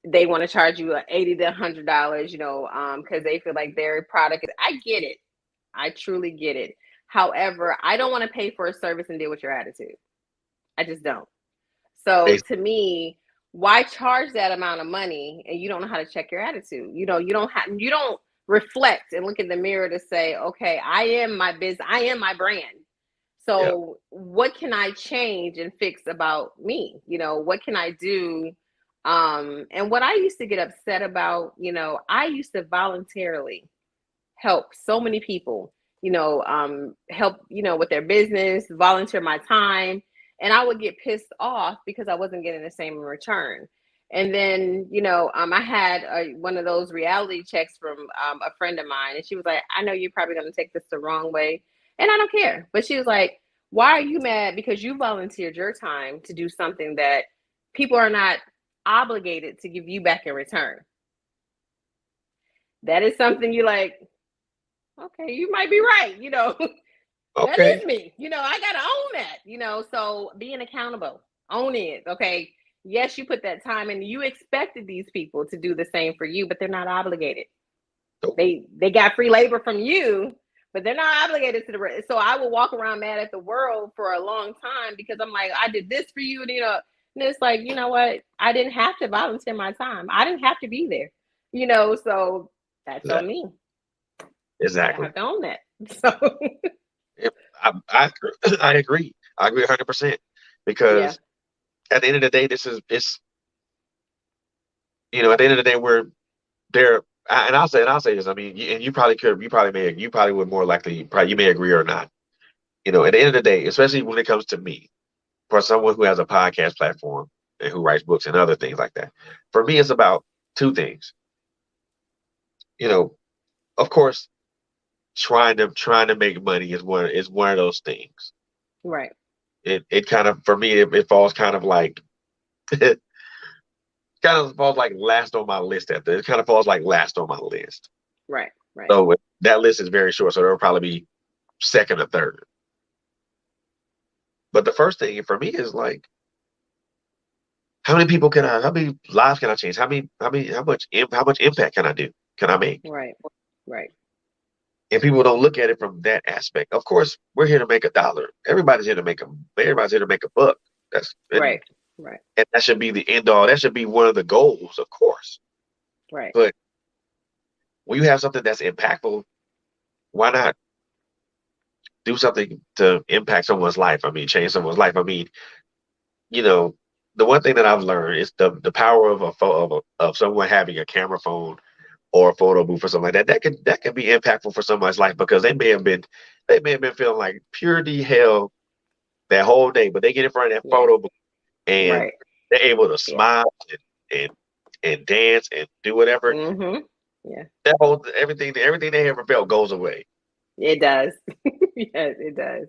they want to charge you $80 to $100, because they feel like their product is. I get it. I truly get it. However, I don't want to pay for a service and deal with your attitude. I just don't. So Ex- to me, why charge that amount of money and you don't know how to check your attitude? You don't reflect and look in the mirror to say, okay, I am my business, I am my brand. yeah. So what can I change and fix about me? What can I do? And what I used to get upset about, I used to voluntarily help so many people, help, with their business, volunteer my time. And I would get pissed off because I wasn't getting the same in return. And then, I had one of those reality checks from a friend of mine. And she was like, I know you're probably going to take this the wrong way. And I don't care. But she was like, why are you mad? Because you volunteered your time to do something that people are not obligated to give you back in return. That is something you like, okay, you might be right. That Okay. is me. I got to own that, so being accountable, own it. Okay. Yes, you put that time in. You expected these people to do the same for you, but they're not obligated. So, They got free labor from you, but they're not obligated to the rest. So I will walk around mad at the world for a long time because I'm like, I did this for you. And it's like, you know what? I didn't have to volunteer my time. I didn't have to be there, so that's on me. I exactly. have to own that. So Yep. I agree. I agree 100% yeah, because at the end of the day, it's at the end of the day, we're there. And I'll say this. I mean, and you probably would more likely, probably you may agree or not. At the end of the day, especially when it comes to me, for someone who has a podcast platform and who writes books and other things like that, for me, it's about two things. You know, of course, trying to make money is one of those things. right, It kind of for me it falls kind of like it kind of falls like last on my list after it kind of falls like last on my list. right, right, So that list is very short, so it'll probably be second or third. But the first thing for me is like, how many lives can I change? How much impact can I make? right, right, And people don't look at it from that aspect. Of course, we're here to make a dollar. Everybody's here to make a buck. That's right, right, and that should be the end all. That should be one of the goals, of course. right, when you have something that's impactful, why not do something to impact someone's life? I mean, change someone's life. I mean, you know, the one thing that I've learned is the power of a photo of someone having a camera phone or a photo booth or something like that. That can be impactful for someone's life because they may have been feeling like purity hell that whole day, but they get in front of that Yeah. photo booth and Right. they're able to Yeah. smile and and dance and do whatever. Mm-hmm. Yeah. That whole everything they ever felt goes away. It does. Yes, it does.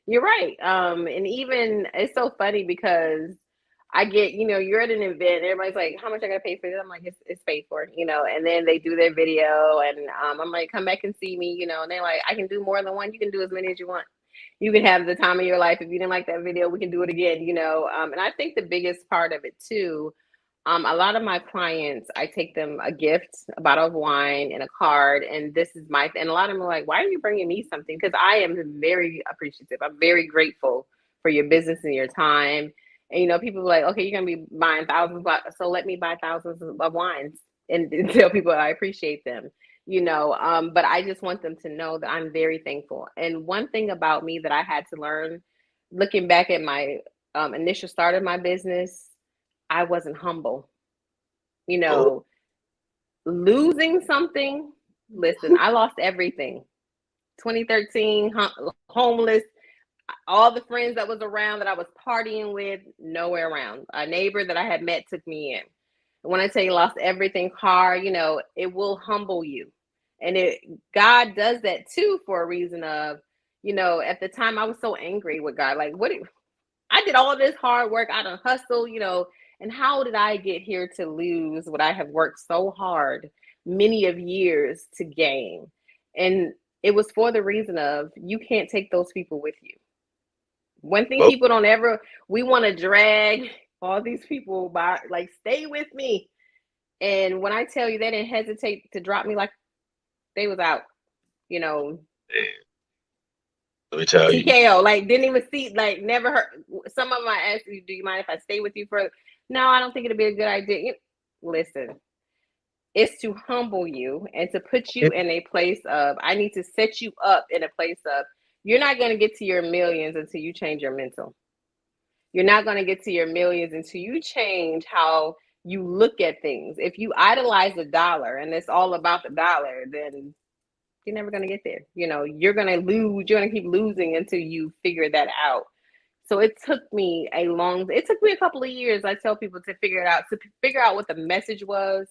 You're right. And even it's so funny because I get, you're at an event, everybody's like, how much I gotta pay for this? I'm like, it's paid for, and then they do their video and I'm like, come back and see me, and they're like, I can do more than one, you can do as many as you want. You can have the time of your life. If you didn't like that video, we can do it again, and I think the biggest part of it too, a lot of my clients, I take them a gift, a bottle of wine, and a card, and this is and a lot of them are like, "Why are you bringing me something?" Because I am very appreciative. I'm very grateful for your business and your time. And people are like, "Okay, you're gonna be buying thousands, so let me buy thousands of wines and tell people I appreciate them." But I just want them to know that I'm very thankful. And one thing about me that I had to learn, looking back at my initial start of my business, I wasn't humble. You Oh, know, losing something. Listen, I lost everything. 2013, homeless. All the friends that was around that I was partying with, nowhere around. A neighbor that I had met took me in. When I tell you lost everything, car, it will humble you. And God does that too for a reason of, at the time I was so angry with God. Like, I did all this hard work. I done hustle, and how did I get here to lose what I have worked so hard many of years to gain? And it was for the reason of you can't take those people with you. One thing oh, people don't ever, we want to drag all these people by, like, stay with me. And when I tell you they didn't hesitate to drop me, like they was out, you know, man, let me tell you. TKO, like didn't even see, like never heard. Some of them I asked you, do you mind if I stay with you for? No, I don't think it'd be a good idea. Listen, it's to humble you and to put you in a place of, I need to set you up in a place of, you're not going to get to your millions until you change your mental. You're not going to get to your millions until you change how you look at things. If you idolize the dollar and it's all about the dollar, then you're never going to get there. You're going to lose. You're going to keep losing until you figure that out. So it took me a couple of years. I tell people to figure it out, what the message was,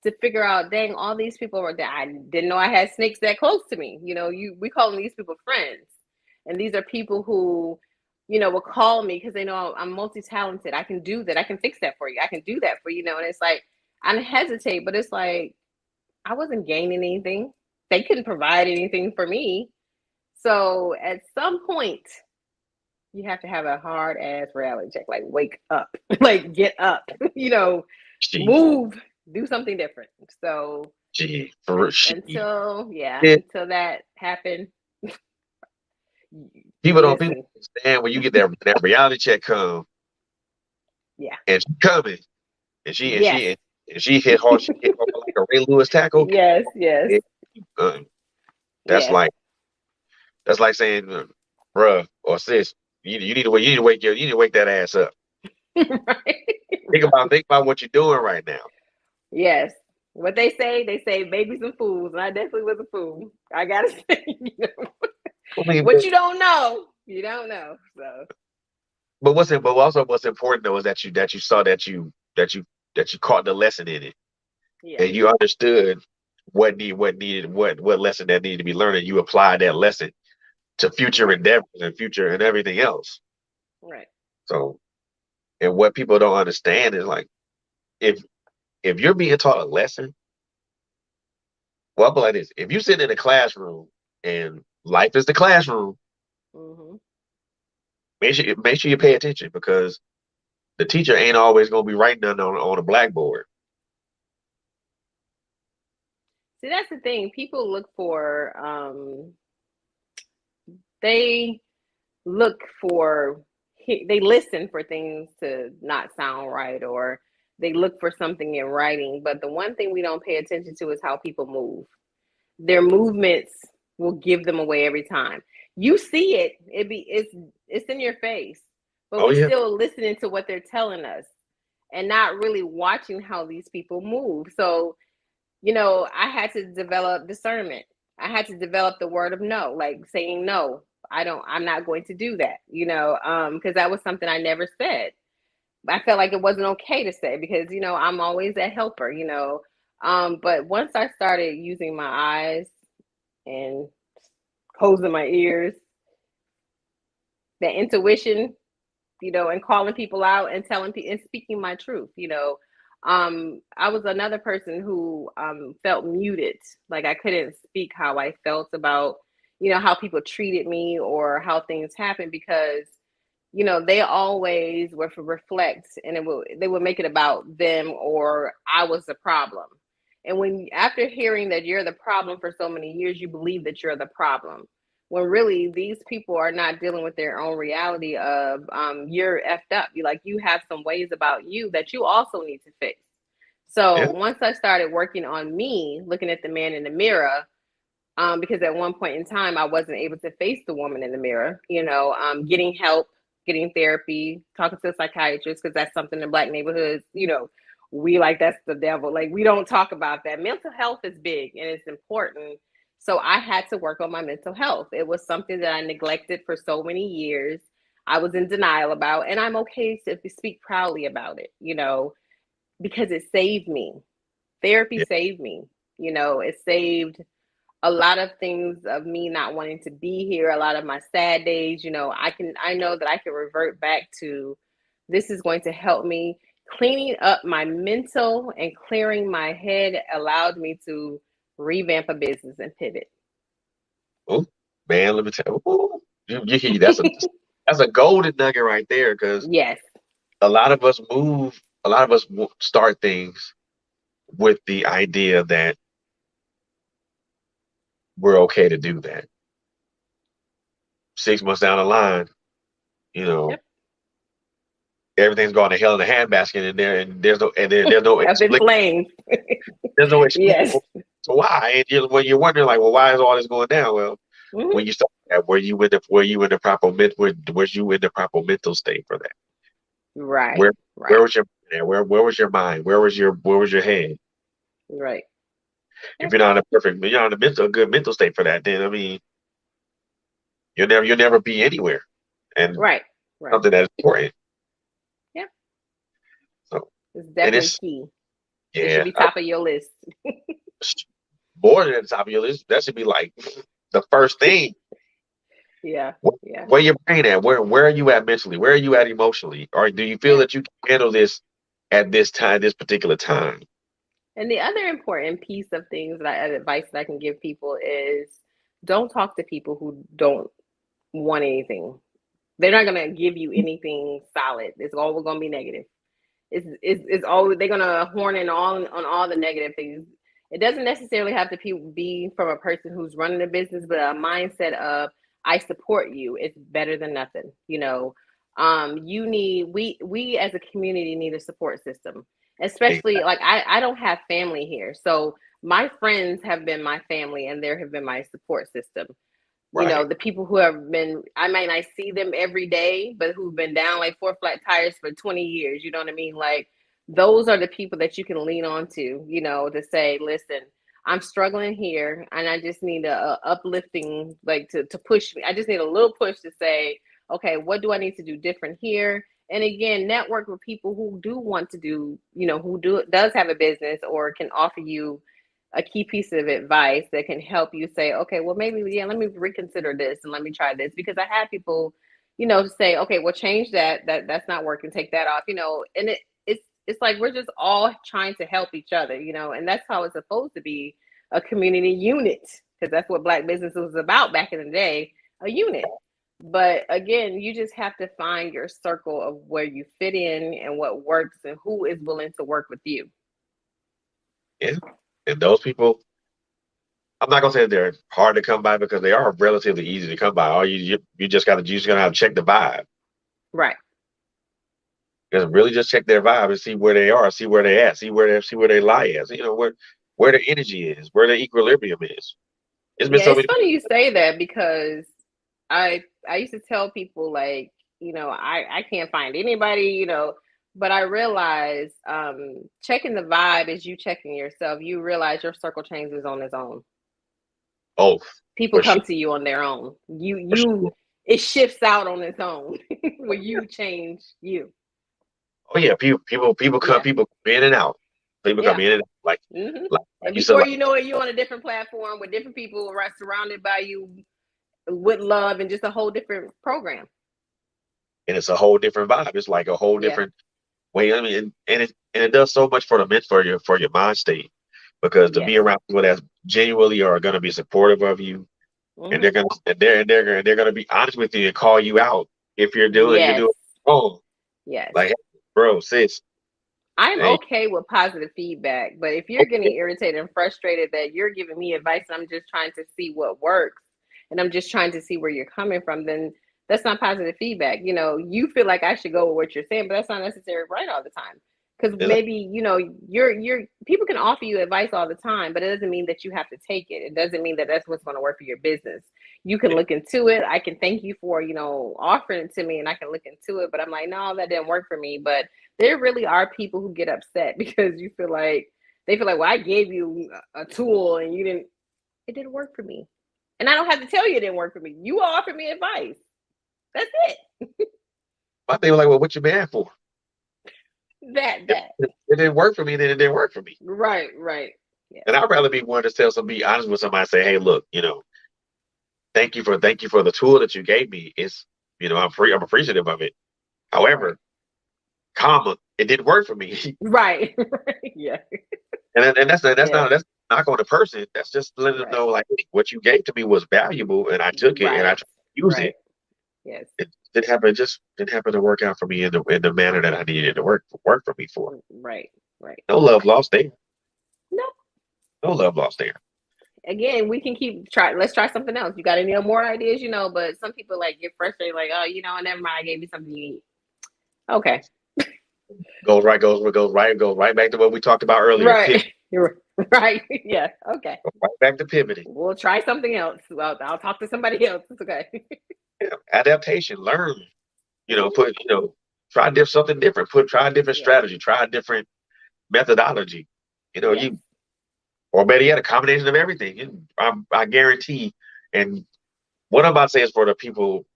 to figure out, dang, all these people were that I didn't know I had snakes that close to me. We call these people friends. And these are people who, will call me because they know I'm multi-talented. I can do that. I can fix that for you. I can do that for you. And it's like, I don't hesitate, but it's like, I wasn't gaining anything. They couldn't provide anything for me. So at some point, you have to have a hard ass reality check. Like, wake up, like, get up, She, move, do something different. So she, did. until that happened, People listen, understand when you get that reality check come yeah, and she coming and she and yes, she and she hit hard. She hit hard like a Ray Lewis tackle. yes, yes, Yeah, uh, that's yes, like that's like saying, bruh or sis, you need to wake you need to wake that ass up. right, Think about what you're doing right now. yes. What they say, babies and fools, and I definitely was a fool. I gotta say, I mean, what you don't know, you don't know. So but also what's important though is that you saw that you caught the lesson in it yeah, and you understood what lesson that needed to be learned and you applied that lesson to future right, endeavors and future and everything else. right. So, and what people don't understand is like if if you're being taught a lesson, well, I'll be like this: if you sit in a classroom and life is the classroom, Mm-hmm. make sure you pay attention because the teacher ain't always going to be writing nothing on a blackboard. See, that's the thing. People look for they look for they listen for things to not sound right, or they look for something in writing. But the one thing we don't pay attention to is how people move. Their movements will give them away every time. You see it, it's in your face, but Oh we yeah. still listening to what they're telling us and not really watching how these people move. So, I had to develop discernment. I had to develop the word of no, like saying no. I'm not going to do that, because that was something I never said. I felt like it wasn't okay to say because, I'm. That helper. But once I started using my eyes and closing my ears, that intuition, and calling people out and telling people and speaking my truth. I was another person who felt muted, like I couldn't speak how I felt about, how people treated me or how things happened because they always were to reflect and they would make it about them or I was the problem. And when after hearing that you're the problem for so many years, you believe that you're the problem. When really these people are not dealing with their own reality of you're effed up. You have some ways about you that you also need to fix. So Yeah. once I started working on me, looking at the man in the mirror, because at one point in time I wasn't able to face the woman in the mirror, getting help, getting therapy, talking to a psychiatrist, because that's something in Black neighborhoods, we like that's the devil. Like we don't talk about that. Mental health is big and it's important. So I had to work on my mental health. It was something that I neglected for so many years. I was in denial about, and I'm okay to speak proudly about it, because it saved me. Therapy Yeah. saved me. It saved a lot of things of me not wanting to be here, a lot of my sad days. I know that I can revert back to this is going to help me. Cleaning up my mental and clearing my head allowed me to revamp a business and pivot. Oh man, let me tell you. Ooh, that's a golden nugget right there because Yes. a lot of us move. A lot of us start things with the idea that we're okay to do that. 6 months down the line, you know, Yep. everything's gone to hell in a handbasket, and there's no Up in flames. there's no Yes. explanation to why. And when you're wondering like, well, why is all this going down? Well, when Mm-hmm. you start that, were you in the proper mental state for that? Right. Where where Right. was your where was your mind? Where was your head? Right. If Yep. you're not in a good mental state for that, then I mean, you'll never be anywhere. And Right. Right. something that's important. Yep. So, It's and definitely it's key. It should yeah, be top of your list. more than the top of your list. That should be like the first thing. Yeah. Where, Yeah. where your brain at? Where are you at mentally? Where are you at emotionally? Or do you feel Yeah. that you can handle this at this time, this particular time? And the other important piece of things advice that I can give people is don't talk to people who don't want anything. They're not gonna give you anything solid. It's always gonna be negative. It's always they're gonna horn in on all the negative things. It doesn't necessarily have to be from a person who's running a business, but a mindset of I support you. It's better than nothing. You need we as a community need a support system, especially Exactly. like I don't have family here, so my friends have been my family and there have been my support system. Right. The people who have been, I might not see them every day, but who've been down like four flat tires for 20 years. You know what I mean? Like, those are the people that you can lean on to say, listen, I'm struggling here and I just need a uplifting, like to push me. I just need a little push to say, okay, what do I need to do different here? And again, network with people who do want to do, does have a business or can offer you a key piece of advice that can help you say, okay, well, maybe, yeah, let me reconsider this and let me try this. Because I had people, say, okay, well, change that's not working, take that off, and it's like we're just all trying to help each other, and that's how it's supposed to be, a community unit, because that's what Black business was about back in the day, a unit. But again, you just have to find your circle of where you fit in and what works and who is willing to work with you. Yeah. And those people, I'm not gonna say they're hard to come by because they are relatively easy to come by. All you just gotta have to check the vibe. Right. Just really just check their vibe and see where they are, see where they at, see where they lie at. You know where the energy is, where the equilibrium is. It's been Yeah, so it's many. funny you say that because I used to tell people like, I can't find anybody, but I realized checking the vibe is you checking yourself. You realize your circle changes on its own. Oh, People for come sure, to you on their own. for You sure. it shifts out on its own when you change you. Oh yeah, people come Yeah. people come in and out. People come Yeah. in and out hmm like And you said, before like, you know it, you're on a different platform with different people surrounded by you with love and just a whole different program. and it's a whole different vibe. It's like a whole Yeah. different way. I mean, and it does so much for the for your mind state because to Yes. be around people that genuinely are going to be supportive of you and hmm they're gonna be honest with you and call you out if you're Yes. doing wrong. Yes. Like, hey, bro, sis, I'm hey, okay with positive feedback, but if you're getting irritated and frustrated that you're giving me advice and I'm just trying to see what works and I'm just trying to see where you're coming from, then that's not positive feedback. You feel like I should go with what you're saying, but that's not necessarily right all the time. Because it's like, maybe, you're people can offer you advice all the time, but it doesn't mean that you have to take it. It doesn't mean that that's what's going to work for your business. You can yeah, look into it. I can thank you for, offering it to me and I can look into it, but I'm like, no, that didn't work for me. But there really are people who get upset because they feel like, well, I gave you a tool and it didn't work for me. And I don't have to tell you it didn't work for me. You offered me advice. That's it. my thing was like, well, what you mad for? If That. it didn't work for me, then it didn't work for me. Right, right. Yeah. And I'd rather be one to be honest with somebody, say, hey, look, thank you for the tool that you gave me. It's I'm appreciative of it. Right. However, comma, it didn't work for me. Right. Yeah. And Yes. that's not on the person. That's just letting them Right. know like hey, what you gave to me was valuable and I took it and I Right. tried to use it. Right. Yes. It didn't happen to work out for me in the manner that I needed it to work for me for. Right. Right. No love lost there. No. No love lost there. Again, we can let's try something else. You got any more ideas, but some people like get frustrated, like, oh, never mind, I gave you something you eat. Okay. Goes right back to what we talked about earlier. Right. Pivot. You're right. Yeah. Okay. Go right back to pivoting. We'll try something else. I'll talk to somebody else. It's okay. Yeah. Adaptation. Learn. Mhm. Put something different. Try a different Yes. strategy. Try a different methodology. Yes. Or better yet, a combination of everything. I guarantee. And what I'm about to say is for the people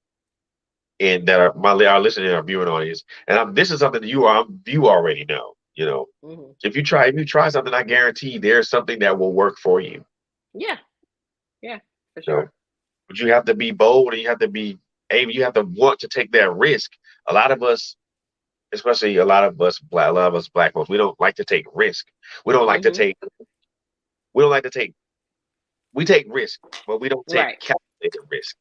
in that are our listening or viewing audience. And this is something that you already know. hmm If you try something, I guarantee there's something that will work for you. Yeah. Yeah. For You know, sure. but you have to be bold and you have to be able. You have to want to take that risk. A lot of us, especially a lot of us black folks, we don't like to take risk. We don't like to hmm take. We don't like to take. We take risk, but we don't take Right. calculated risk.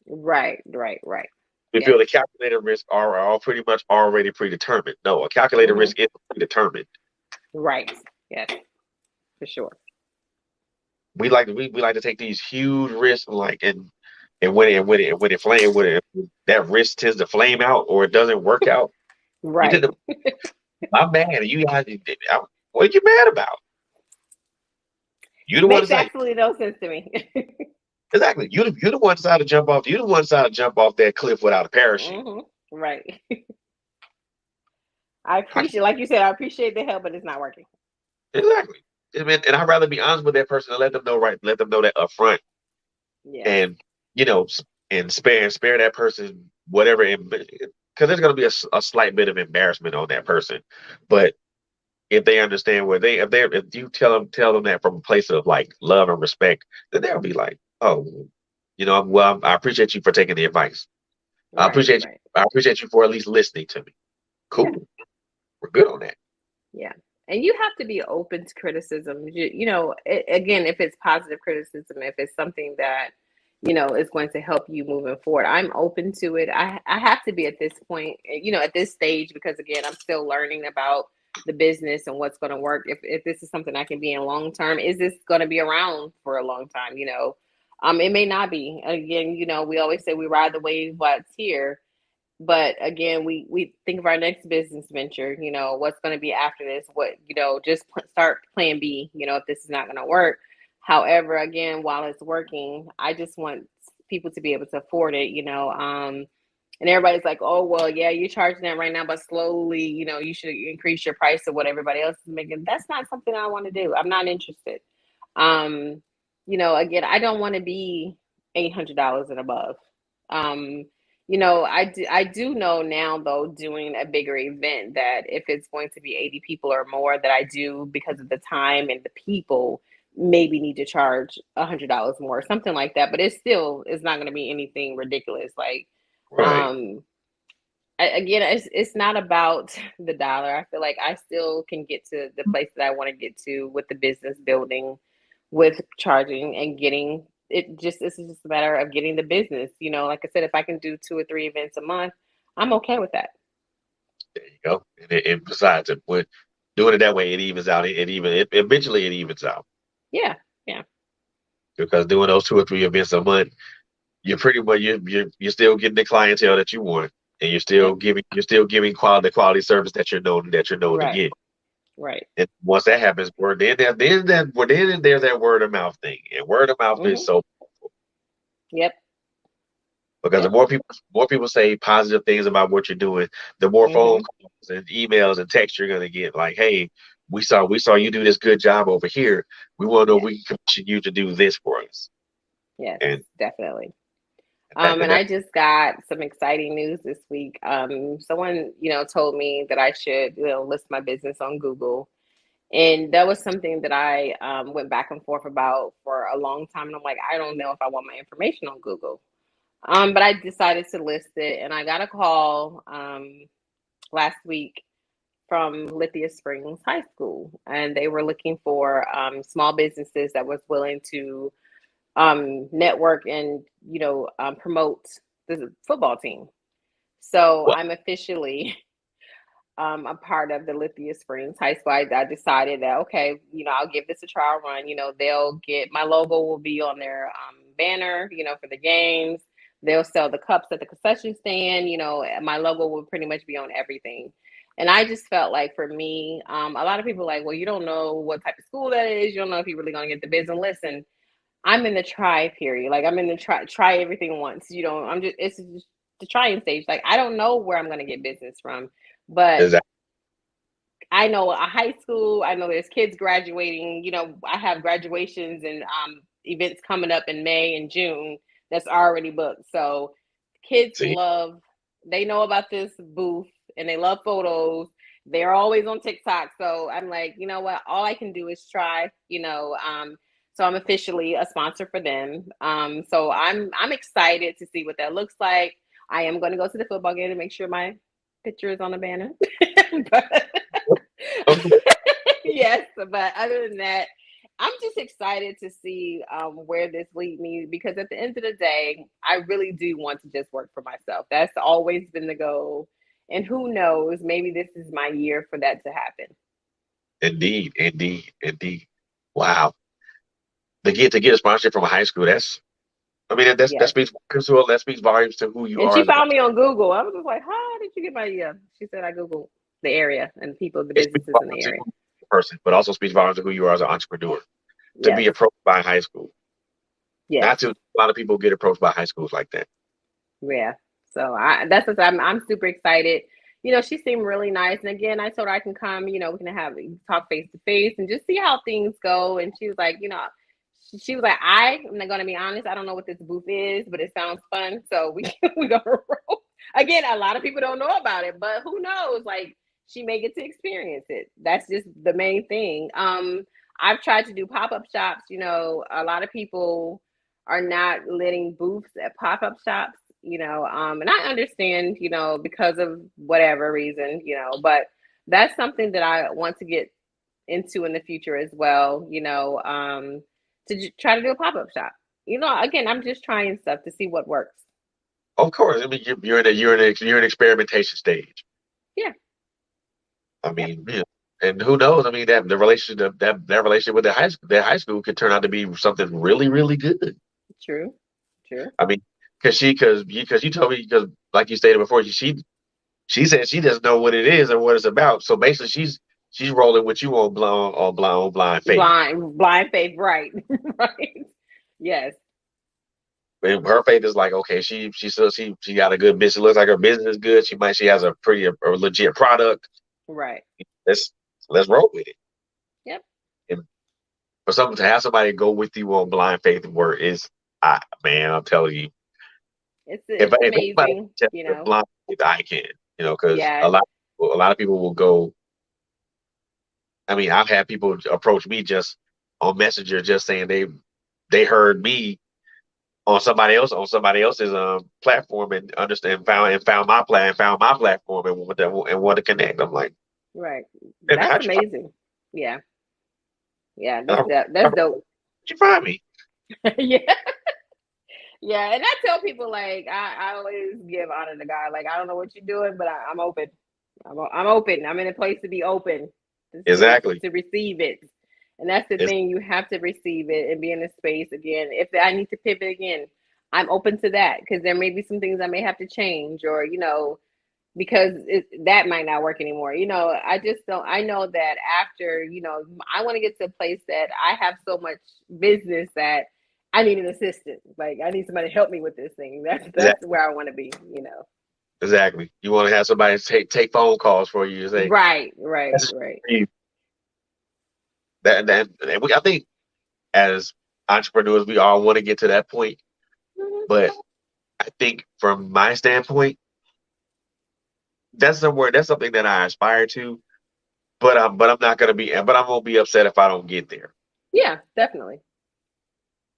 Right. Right. Right. We Yes. feel the calculated risks are all pretty much already predetermined. No, a calculated hmm risk is predetermined. Right. Yes. For sure. We like to take these huge risks, like and when it flame when it that risk tends to flame out or it doesn't work out. You Right. tend to I'm mad. What are you mad about? You the one Makes decide absolutely no sense to me. exactly. You the one decide to jump off. You the one decide to jump off that cliff without a parachute. Right. I I, appreciate, like you said, I appreciate the help, but it's not working. exactly. And I'd rather be honest with that person and let them know let them know that up front Yes. and you know and spare that person whatever because there's going to be a slight bit of embarrassment on that person, but if they understand where if you tell them that from a place of like love and respect, then they'll be like, oh, well, I appreciate you for taking the advice. Right. Right. I appreciate you for at least listening to me. Yeah. Cool, we're good on that. Yeah. And you have to be open to criticism. Again, if it's positive criticism, if it's something that, is going to help you moving forward, I'm open to it. I have to be at this point, at this stage, because again, I'm still learning about the business and what's going to work. If this is something I can be in long term, is this going to be around for a long time? It may not be. Again, we always say we ride the wave while it's here. But again, we think of our next business venture, what's going to be after this, what, just start plan B, if this is not going to work. However, again, while it's working, I just want people to be able to afford it, and everybody's like, oh, well, yeah, you're charging that right now, but slowly, you should increase your price of what everybody else is making. That's not something I want to do. I'm not interested. Um, again, I don't want to be $800 and above. Um, I do know now, though, doing a bigger event, that if it's going to be 80 people or more, that I do, because of the time and the people, maybe need to charge $100 more or something like that. But it's not going to be anything ridiculous. Like, Right. um, again, it's not about the dollar. I feel like I still can get to the place that I want to get to with the business building, with charging and getting it. This is just a matter of getting the business. Like I said, if I can do 2 or 3 events a month, I'm okay with that. There you go. And besides, with doing it that way, it evens out. Eventually it evens out, Yeah, yeah. because doing those 2 or 3 events a month, you're pretty much you're still getting the clientele that you want, and Yep. you're still giving quality service that you're known to Right. get. Right. And once that happens, there's that word of mouth thing, and word of mouth is Mm-hmm. so, Yep. because the Yep. more people say positive things about what you're doing, the more phone Mm-hmm. calls and emails and texts you're gonna get. Like, hey, we saw you do this good job over here. We want to know if Yes. we can commission you to do this for us. Yes. And Definitely. that, and And that I just got some exciting news this week. Someone, told me that I should, list my business on Google. And that was something that I went back and forth about for a long time. And I'm like, I don't know if I want my information on Google. But I decided to list it. And I got a call last week from Lithia Springs High School. And they were looking for small businesses that was willing to network and, promote the football team. So well, I'm officially a part of the Lithia Springs High School. I decided that, okay, I'll give this a trial run. They'll get my logo will be on their banner, for the games. They'll sell the cups at the concession stand. My logo will pretty much be on everything. And I just felt like, for me, a lot of people are like, well, you don't know what type of school that is. You don't know if you're really going to get the business. Listen, I'm in the try period. Like, I'm in the try everything once. It's just the trying stage. Like, I don't know where I'm going to get business from, but exactly. I know a high school. I know there's kids graduating. I have graduations and events coming up in May and June that's already booked. So kids See, they know about this booth and they love photos. They're always on TikTok. So I'm like, you know what? All I can do is try. So I'm officially a sponsor for them. So I'm excited to see what that looks like. I am going to go to the football game to make sure my picture is on the banner. But okay. yes, but other than that, I'm just excited to see where this lead me, because at the end of the day, I really do want to just work for myself. That's always been the goal. And who knows, maybe this is my year for that to happen. Indeed, indeed, indeed. Wow. To get a sponsorship from a high school, that Yes. speaks volumes to who you And are she as a person. found me on Google. I was just like, how did you get my, yeah. She said I Googled the area and people, the It speaks businesses in the volumes to area. who you are as a person, but also speaks volumes to who you are as an entrepreneur. To Yes. be approached by high school, Yes. not to a lot of people get approached by high schools like that. Yeah. So that's what I'm super excited. She seemed really nice. And again, I told her I can come, we can talk face to face and just see how things go. And she was like, she was like, I'm not gonna be honest, I don't know what this booth is, but it sounds fun. So we gonna roll. Again, a lot of people don't know about it, but who knows? Like, she may get to experience it. That's just the main thing. I've tried to do pop-up shops, a lot of people are not letting booths at pop-up shops, and I understand, because of whatever reason, but that's something that I want to get into in the future as well, to try to do a pop-up shop. Again, I'm just trying stuff to see what works. Of course, I mean, you're in experimentation stage. Yeah. I Yep. mean, yeah. And who knows? I mean, that relationship with the high school could turn out to be something really, really good. True. True. I mean, because you told me, because like you stated before, she said she doesn't know what it is or what it's about. So basically, she's rolling with you on blind faith. Blind faith, right? Right. Yes. And her faith is like, okay, she got a good business. It looks like her business is good. She has a pretty a legit product. Right. Let's let's roll with it. Yep. And for something to have somebody go with you on blind faith where is, man, I'm telling you, if It's anybody amazing, can tell you me know. blind faith, I can, because Yeah. a lot of people will go. I mean, I've had people approach me just on Messenger, just saying they heard me on somebody else's platform and understand found my platform and want to connect. I'm like, Right. and That's how'd you find amazing. Yeah. Yeah. me? That's dope. How'd you find me? Yeah. Yeah. And I tell people, like, I always give honor to God. Like, I don't know what you're doing, but I'm open. I'm open. I'm in a place to be open Exactly. to receive it. And that's the It's thing. You have to receive it and be in a space again. If I need to pivot again, I'm open to that, because there may be some things I may have to change, or, because that might not work anymore. I just don't, I know that after, I want to get to a place that I have so much business that I need an assistant. Like, I need somebody to help me with this thing. That's exactly where I want to be. exactly. You want to have somebody take phone calls for you and say, Right, right, "That's right. you." I think as entrepreneurs, we all want to get to that point. Mhm. But I think from my standpoint, that's something that I aspire to. But I'm not gonna be, but I'm gonna be upset if I don't get there. Yeah, definitely.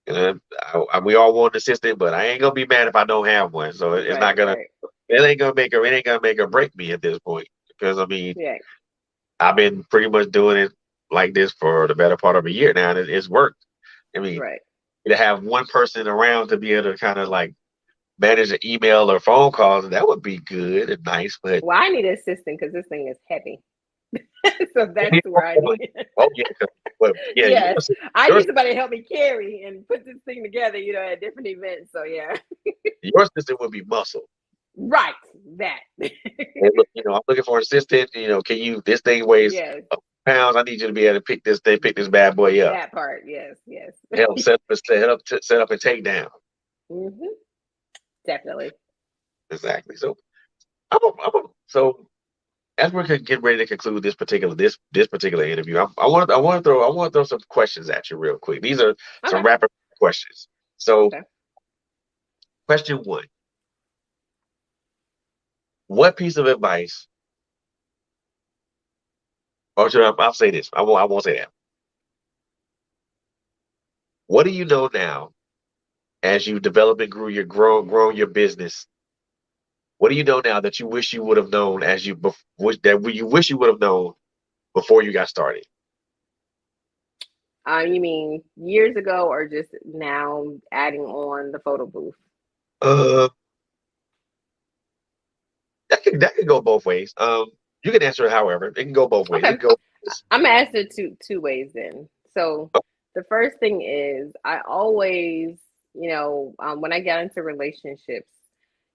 We all want an assistant, but I ain't gonna be mad if I don't have one. So it's not Right, gonna, right. it ain't gonna make or break me at this point. Because I mean, Yeah, I've been pretty much doing it like this for the better part of a year now, and it's worked. I mean, right. to have one person around to be able to kind of like manage an email or phone calls, that would be good and nice. But Well, I need an assistant because this thing is heavy. So that's where I need it. oh yeah, but yeah, Yes, I yours need somebody to help me carry and put this thing together, at different events. So yeah, your assistant would be muscle. right. That. Hey, look, I'm looking for an assistant. Can you? This thing weighs Yes, pounds. I need you to be able to pick this bad boy up. that part. Yes, yes. Help set up and take down. Hmm. Definitely. Exactly. So so as we're getting ready to conclude this particular interview, I want to throw some questions at you real quick. These are some Okay. rapid questions. So Okay. question one: what piece of advice, or should I'll say this? I won't say that. What do you know now as you develop and grown your business? What do you know now that you wish you would have known you wish you would have known before you got started? You mean years ago, or just now adding on the photo booth? Uh, that could go both ways. You can answer it however. It can go both ways. It Okay. can go. I'm gonna answer two ways then. So the first thing is, I always, when I got into relationships,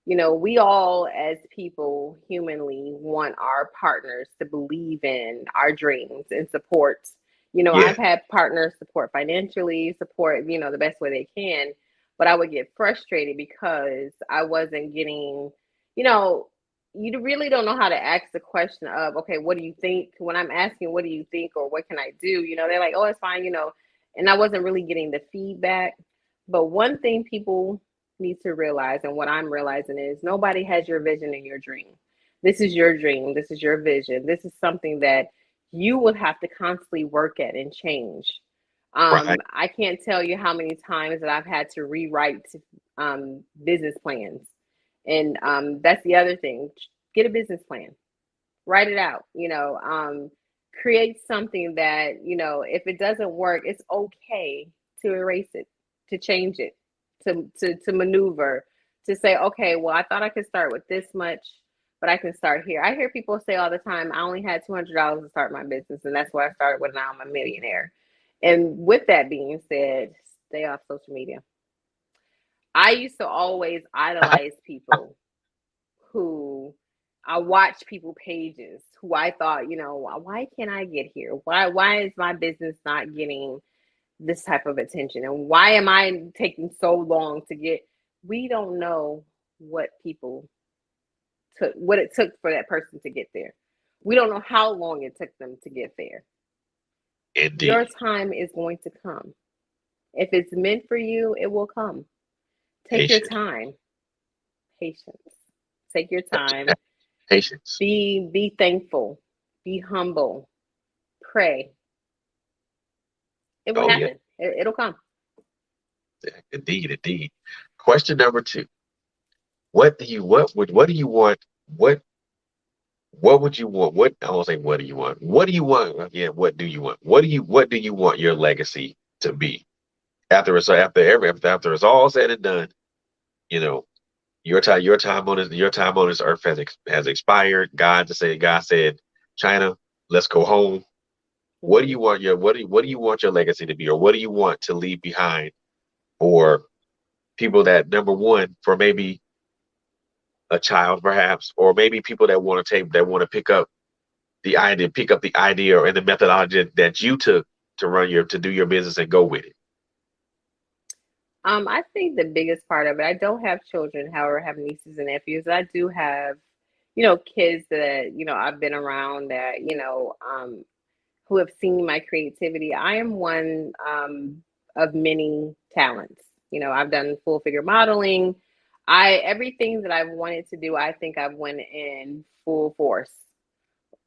we all as people humanly want our partners to believe in our dreams and support. Yeah, I've had partners support financially, support, the best way they can, but I would get frustrated because I wasn't getting, you know, you really don't know how to ask the question of, okay, what do you think? When I'm asking, what do you think, or what can I do? They're like, oh, it's fine, and I wasn't really getting the feedback. But one thing people need to realize, and what I'm realizing, is nobody has your vision and your dream. This is your dream. This is your vision. This is something that you will have to constantly work at and change. right. I can't tell you how many times that I've had to rewrite business plans. And that's the other thing. Get a business plan, write it out, create something that, if it doesn't work, it's okay to erase it, to change it, to maneuver, to say, okay, well, I thought I could start with this much, but I can start here. I hear people say all the time, I only had $200 to start my business, and that's what I started with. Now I'm a millionaire. And with that being said, stay off social media. I used to always idolize people who I watch people pages who I thought, why can't I get here? Why is my business not getting this type of attention? And why am I taking so long to get? We don't know what people took, what it took for that person to get there. We don't know how long it took them to get there. Your Indeed. time is going to come. If it's meant for you, it will come. Take your Patience. time. Patience. Take your time. Patience. Be thankful. Be humble. Pray. It will Oh yeah. happen. It'll come. Indeed, indeed. Question number two. What do you want? What would you want? What I won't say what do you want? What do you want? Again, what do you want? What do you want your legacy to be? After it's all said and done, you know, your time on this earth has expired. God said, China, let's go home. What do Mm-hmm. you want your what do you want your legacy to be, or what do you want to leave behind for people that, number one, for maybe a child perhaps, or maybe people that want to pick up the idea or the methodology that you took to do your business and go with it. I think the biggest part of it, I don't have children, however, I have nieces and nephews. I do have, kids that, I've been around that, who have seen my creativity. I am one of many talents. I've done full figure modeling. Everything that I've wanted to do, I think I've went in full force.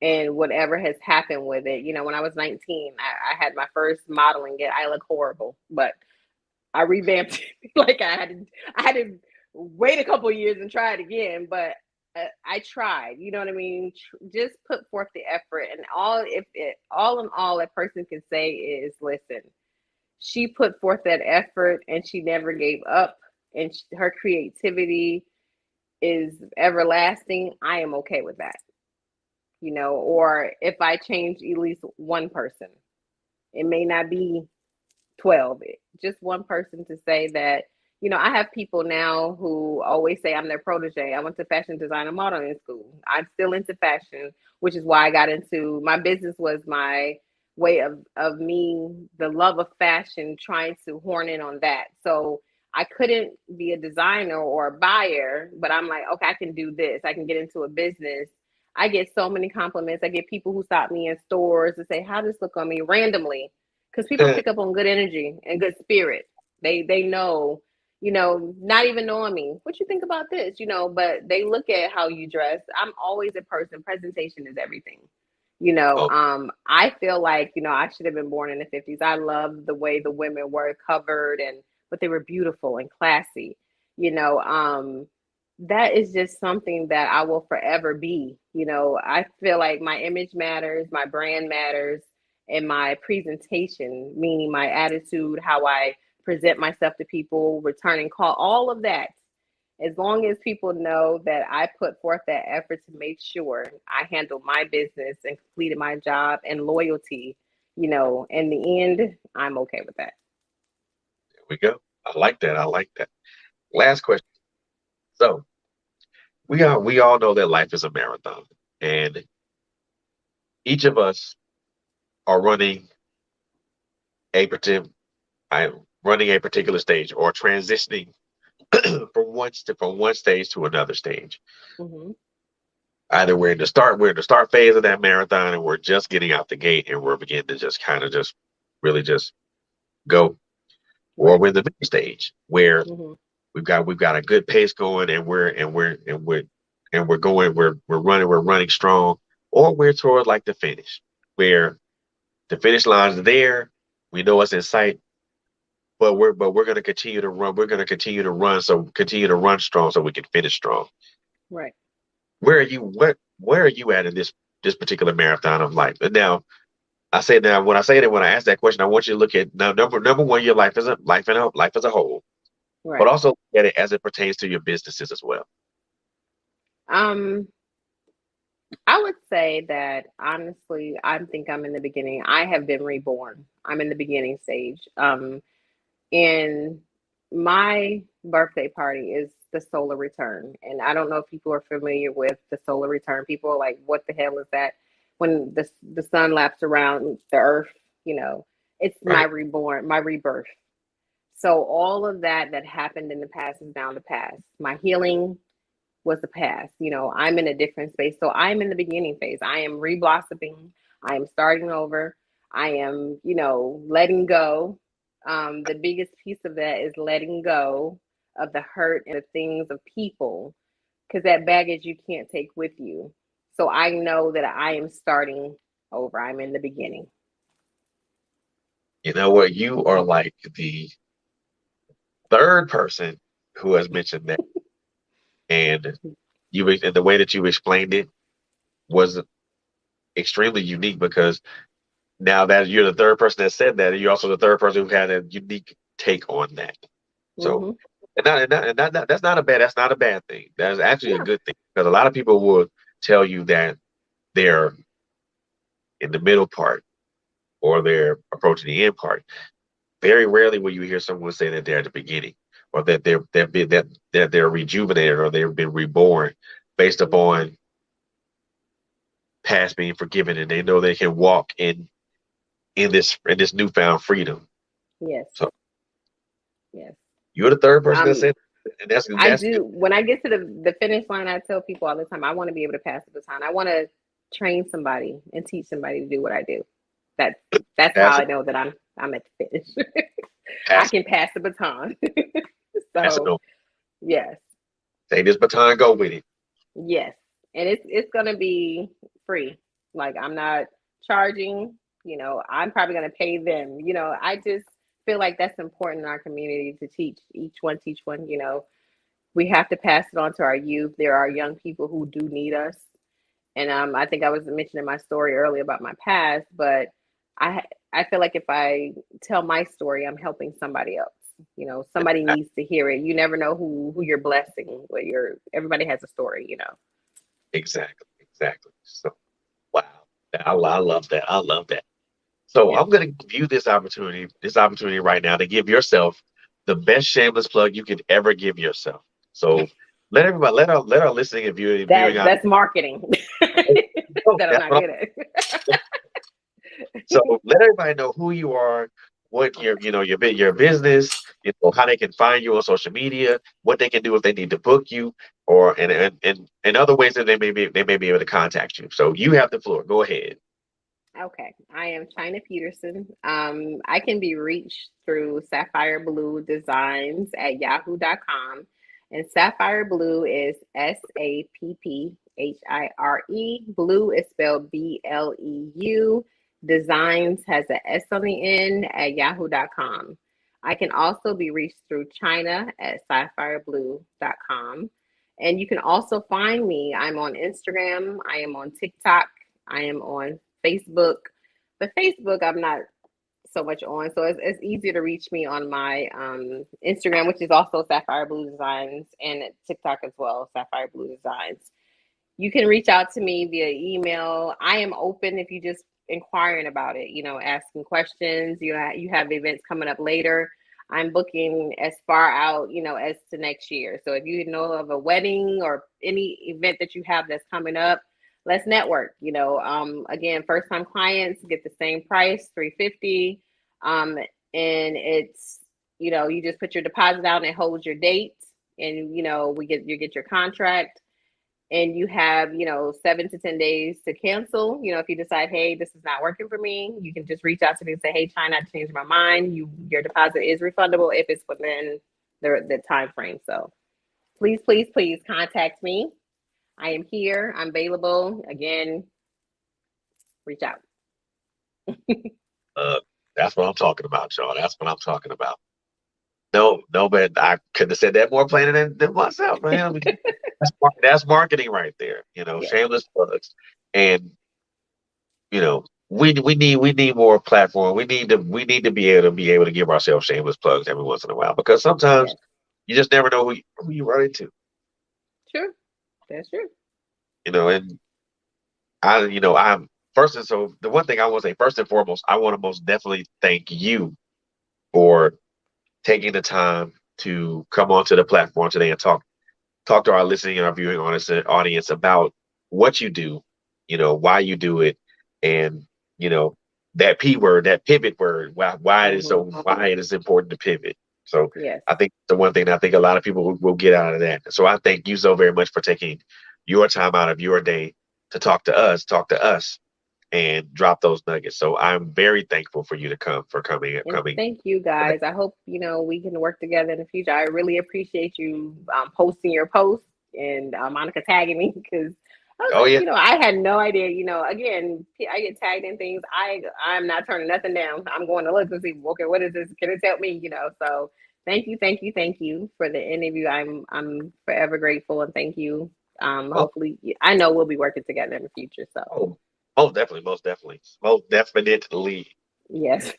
And whatever has happened with it, when I was 19, I had my first modeling get. I look horrible, but I revamped it. Like I had to wait a couple of years and try it again, but I tried. You know what I mean? Just put forth the effort, and all in all, a person can say is, listen, she put forth that effort, and she never gave up, and her creativity is everlasting. I am okay with that. Or if I change at least one person, it may not be 12, just one person to say that, I have people now who always say I'm their protege. I went to fashion design and modeling school. I'm still into fashion, which is why I got into my business, was my way of me, the love of fashion, trying to horn in on that. So I couldn't be a designer or a buyer, but I'm like, okay, I can do this. I can get into a business. I get so many compliments. I get people who stop me in stores and say, how does this look on me randomly? Because people pick up on good energy and good spirit. They know, not even knowing me, what you think about this, but they look at how you dress. I'm always a person. Presentation is everything. Oh, I feel like, I should have been born in the 50s. I love the way the women were covered, but they were beautiful and classy. You know, that is just something that I will forever be. I feel like my image matters, my brand matters, and my presentation, meaning my attitude, how I present myself to people, returning call, all of that. As long as people know that I put forth that effort to make sure I handle my business and completed my job, and loyalty, in the end, I'm okay with that. there we go. I like that. I like that. Last question. So we all know that life is a marathon, and each of us are a particular running a particular stage, or transitioning from one stage to another stage. Hmm. Either we're in the start phase of that marathon, and we're just getting out the gate, and we're beginning to just kind of just really just go, or Right. we're in the middle stage where Hmm. we've got a good pace going, and we're running strong, or we're toward like the finish, where the finish line's there. We know it's in sight, but we're going to continue to run. We're going to continue to run strong so we can finish strong. Right. Where are you at in this particular marathon of life? And now when I ask that question, I want you to look at now, number one, your life as a whole, but Right. also look at it as it pertains to your businesses as well. Um, I would say that honestly, I think I'm in the beginning. I have been reborn. I'm in the beginning stage. And my birthday party is the solar return. And I don't know if people are familiar with the solar return. People are like, what the hell is that? When the sun laps around the earth, you know, it's my Right. reborn, my rebirth. So all of that that happened in the past is now the past. My healing was the past. You know, I'm in a different space. So I'm in the beginning phase. I am reblossoming. I am starting over. I am, you know, letting go. The biggest piece of that is letting go of the hurt and the things of people because that baggage you can't take with you. So I know that I am starting over. I'm in the beginning. You know what? You are like the third person who has mentioned that, and and the way that you explained it was extremely unique because now that you're the third person that said that, and you're also the third person who had a unique take on that. So, Mm-hmm. that's not a bad thing. That is actually a No. good thing because a lot of people will tell you that they're in the middle part or they're approaching the end part. Very rarely will you hear someone say that they're at the beginning or that they're rejuvenated or they've been reborn based Mm-hmm. upon past being forgiven and they know they can walk in this newfound freedom. Yes. So Yes. you're the third person that Um, said, and I that's good. do. When I get to the finish line, I tell people all the time, I want to be able to pass the baton. I want to train somebody and teach somebody to do what I do. That's that's how Pass I it, know that I'm at the finish. I pass it, can pass the baton. pass it So on. yes, Take this baton, go with it. yes, and it's gonna be free. Like I'm not charging. You know, I'm probably gonna pay them. You know, I just feel like that's important in our community to teach one. You know, we have to pass it on to our youth. There are young people who do need us. And I think I was mentioning my story earlier about my past, but I I feel like if I tell my story, I'm helping somebody else. You know, somebody needs to hear it. You never know who you're blessing. But you're everybody has a story. You know. Exactly, exactly. So wow, I love that. I love that. So Yes. I'm going to give you this opportunity right now to give yourself the best shameless plug you could ever give yourself. So let everybody, let our listening and viewing out. That's marketing Oh, that I'm that's not what good at. So let everybody know who you are, what your business, how they can find you on social media, what they can do if they need to book you, or and other ways that they may be able to contact you. So you have the floor. Go ahead. Okay, I am Chyina Peterson. I can be reached through Sapphire Blue Designs at yahoo.com. And Sapphire Blue is Sapphire. Blue is spelled Bleu. Designs has an S on the end at yahoo.com. I can also be reached through China at sapphireblue.com. And you can also find me. I'm on Instagram, I am on TikTok, I am on Facebook. But Facebook, I'm not so much on. So it's easier to reach me on my Instagram, which is also Sapphire Blue Designs, and TikTok as well, Sapphire Blue Designs. You can reach out to me via email. I am open if you just inquiring about it, you know, asking questions. You have events coming up later. I'm booking as far out, you know, as to next year. So if you know of a wedding or any event that you have that's coming up, let's network. You know, again, first time clients get the same price, 350. And it's, you know, you just put your deposit out and it holds your date, and you know, you get your contract, and you have, you know, 7 to 10 days to cancel. You know, if you decide, hey, this is not working for me, you can just reach out to me and say, hey, China, I changed my mind. Your deposit is refundable if it's within the time frame. So please, please, please contact me. I am here. I'm available. Again, reach out. Uh, that's what I'm talking about, y'all. That's what I'm talking about. No, no, but I couldn't have said that more plainer than myself, man. I mean, that's marketing right there. Yes. Shameless plugs, and we need more platform. We need to be able to give ourselves shameless plugs every once in a while because sometimes Yes. you just never know who you run into. True. That's true. And I'm first and so the one thing I want to say first and foremost, I want to most definitely thank you for taking the time to come onto the platform today and talk to our listening and our viewing audience about what you do, why you do it, and you know that P word, that pivot word, why it is important to pivot. So Yes. I think the one thing that I think a lot of people will get out of that. So I thank you so very much for taking your time out of your day to talk to us, and drop those nuggets. So I'm very thankful for you to And coming. thank you guys. I hope, we can work together in the future. I really appreciate you posting your post and Monica tagging me because I was Oh like, yeah. I had no idea. Again, I get tagged in things. I'm not turning nothing down. I'm going to look and see, okay, what is this? Can it help me? So thank you, thank you, thank you for the interview. I'm forever grateful and thank you. Oh, Hopefully, I know we'll be working together in the future. So oh, most definitely, most definitely, most definitely. yes.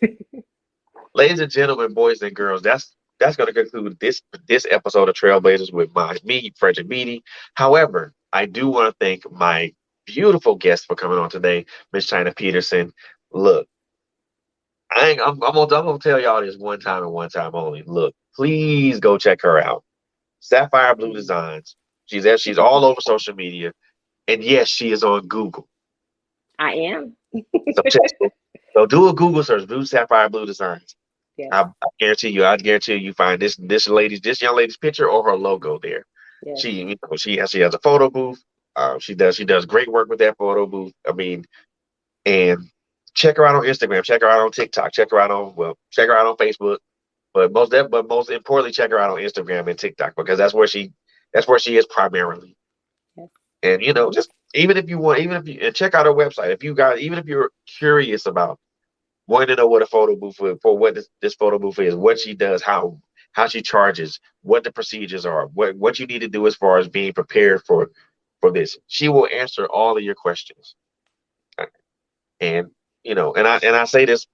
Ladies and gentlemen, boys and girls, that's going to conclude this episode of Trailblazers with me, Frederick Beatty. However, I do want to thank my beautiful guest for coming on today, Miss Chyina Peterson. Look, I'm gonna tell y'all this one time and one time only. Look, please go check her out. Sapphire Blue Designs. She's all over social media, and yes, she is on Google. I am. So so do a Google search, do Sapphire Blue Designs. Yes. I guarantee you find this young lady's picture or her logo there. Yes. She has a photo booth. She does great work with that photo booth. I mean, and check her out on Instagram, check her out on TikTok, check her out on Facebook. But most importantly, check her out on Instagram and TikTok because that's where she is primarily. Yes. And just even if you and check out her website even if you're curious about wanting to know what a photo booth for what this photo booth is, what she does, how she charges, what the procedures are, what you need to do as far as being prepared for this. She will answer all of your questions. And and I say this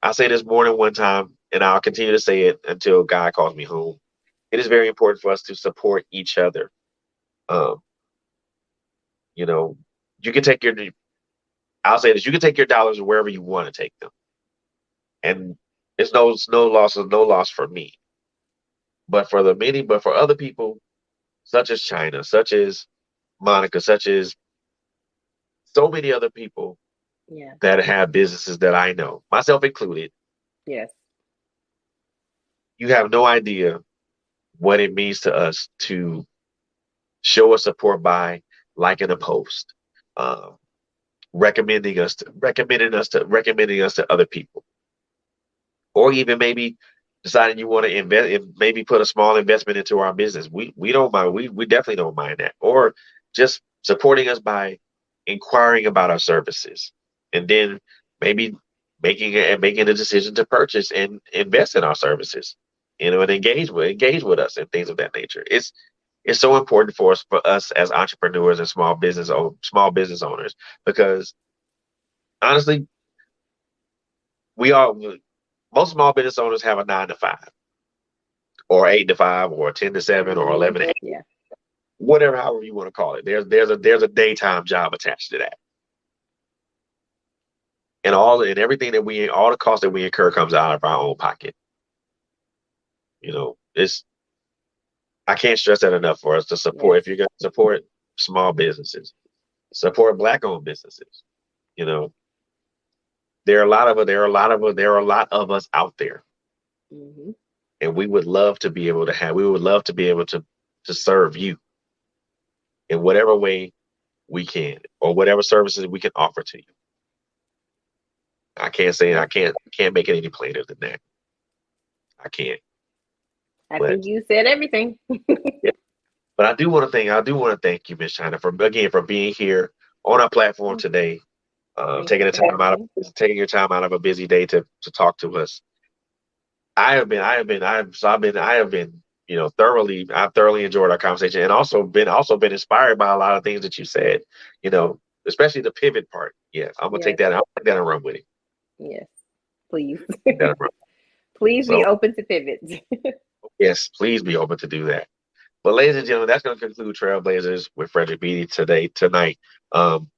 more than one time, and I'll continue to say it until God calls me home. It is very important for us to support each other. Um, you know, you can take your I'll say this, you can take your dollars wherever you want to take them. And it's no loss for me. But for other people, such as China, such as Monica, such as so many other people Yeah. that have businesses that I know, myself included, Yes. you have no idea what it means to us to show us support by liking a post, um, recommending us to other people, or even maybe deciding you want to invest, maybe put a small investment into our business. We don't mind. We definitely don't mind that. Or just supporting us by inquiring about our services, and then maybe making a decision to purchase and invest in our services. And engage with us and things of that nature. It's so important for us as entrepreneurs and small business owners because honestly, we all most small business owners have a 9 to 5 or 8 to 5 or 10 to 7 or 11 to 8, Yeah. whatever, however you want to call it. There's a daytime job attached to that, and everything all the costs that we incur comes out of our own pocket. It's I can't stress that enough for us to support. Yes. If you're going to support small businesses, support Black-owned businesses. You know, there are a lot of us out there, Hmm. and we would love to be able to serve you in whatever way we can, or whatever services we can offer to you. Yes. I can't make it any plainer than that. I can't. I But think you said everything. yeah, but I do want to thank you, Miss China, for being here on our platform today, Thank you for having me. taking your time out of a busy day to talk to us. I've thoroughly enjoyed our conversation, and also been inspired by a lot of things that you said, you know, especially the pivot part. Yeah, Yes. I'll take that and run with it. Yes. Please. Take that and run. Please be So open to pivots. yes, please be open to do that. But ladies and gentlemen, that's going to conclude Trailblazers with Frederick Beatty tonight. Um,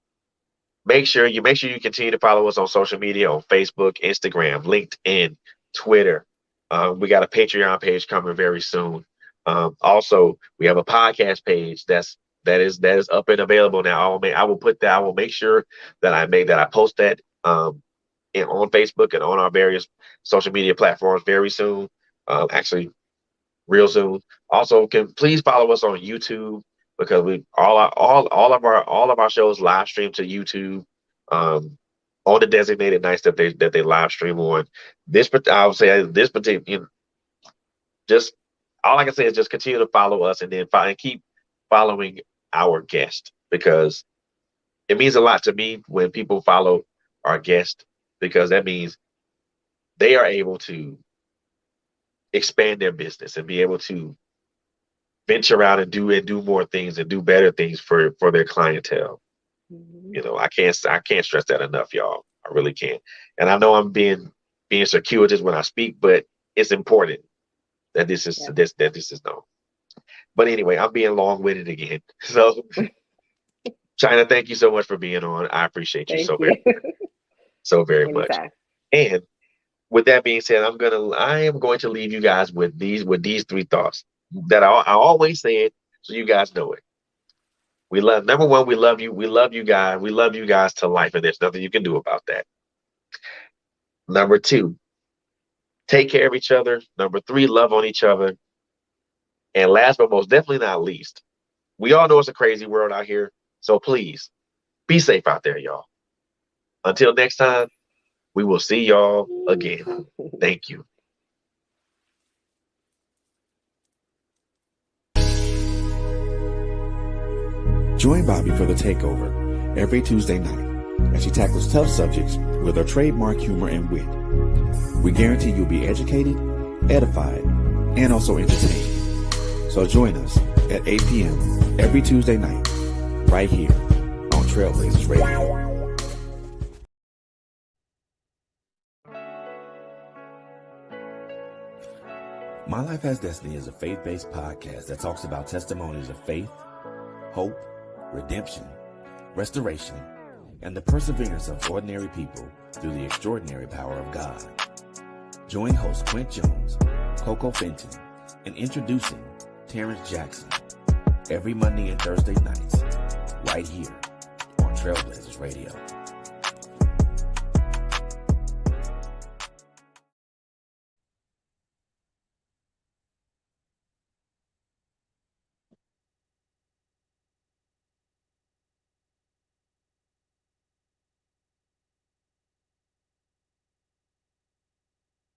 make sure you continue to follow us on social media on Facebook, Instagram, LinkedIn, Twitter. We got a Patreon page coming very soon. Also, we have a podcast page that is up and available now. I will make sure that I post that on Facebook and on our various social media platforms very soon. Actually, real soon. Also, can please follow us on YouTube because we all of our shows live stream to YouTube on the designated nights that they live stream on. I would say this particular, just all I can say is just continue to follow us and then and keep following our guest because it means a lot to me when people follow our guest because that means they are able to expand their business and be able to venture out and do more things and do better things for their clientele. I can't stress that enough, y'all. I really can't. And I know I'm being circuitous when I speak, but it's important that this is Yeah. this is known. But anyway, I'm being long-winded again. So, Chyina, thank you so much for being on. I appreciate you Thank so you. so very much. Anytime. And with that being said, I am going to leave you guys with these three thoughts that I always say it so you guys know it. Number one, we love you. We love you guys. We love you guys to life, and there's nothing you can do about that. Number two, take care of each other. Number three, love on each other. And last but most definitely not least, we all know it's a crazy world out here. So please be safe out there, y'all. Until next time, we will see y'all again. Thank you. Join Bobby for The Takeover every Tuesday night as she tackles tough subjects with her trademark humor and wit. We guarantee you'll be educated, edified, and also entertained. So join us at 8 p.m. every Tuesday night, right here on TrailBlazers Radio. My Life Has Destiny is a faith-based podcast that talks about testimonies of faith, hope, redemption, restoration, and the perseverance of ordinary people through the extraordinary power of God. Join host Quint Jones, Coco Fenton, and introducing Terrence Jackson every Monday and Thursday nights, right here on TrailBlazers Radio.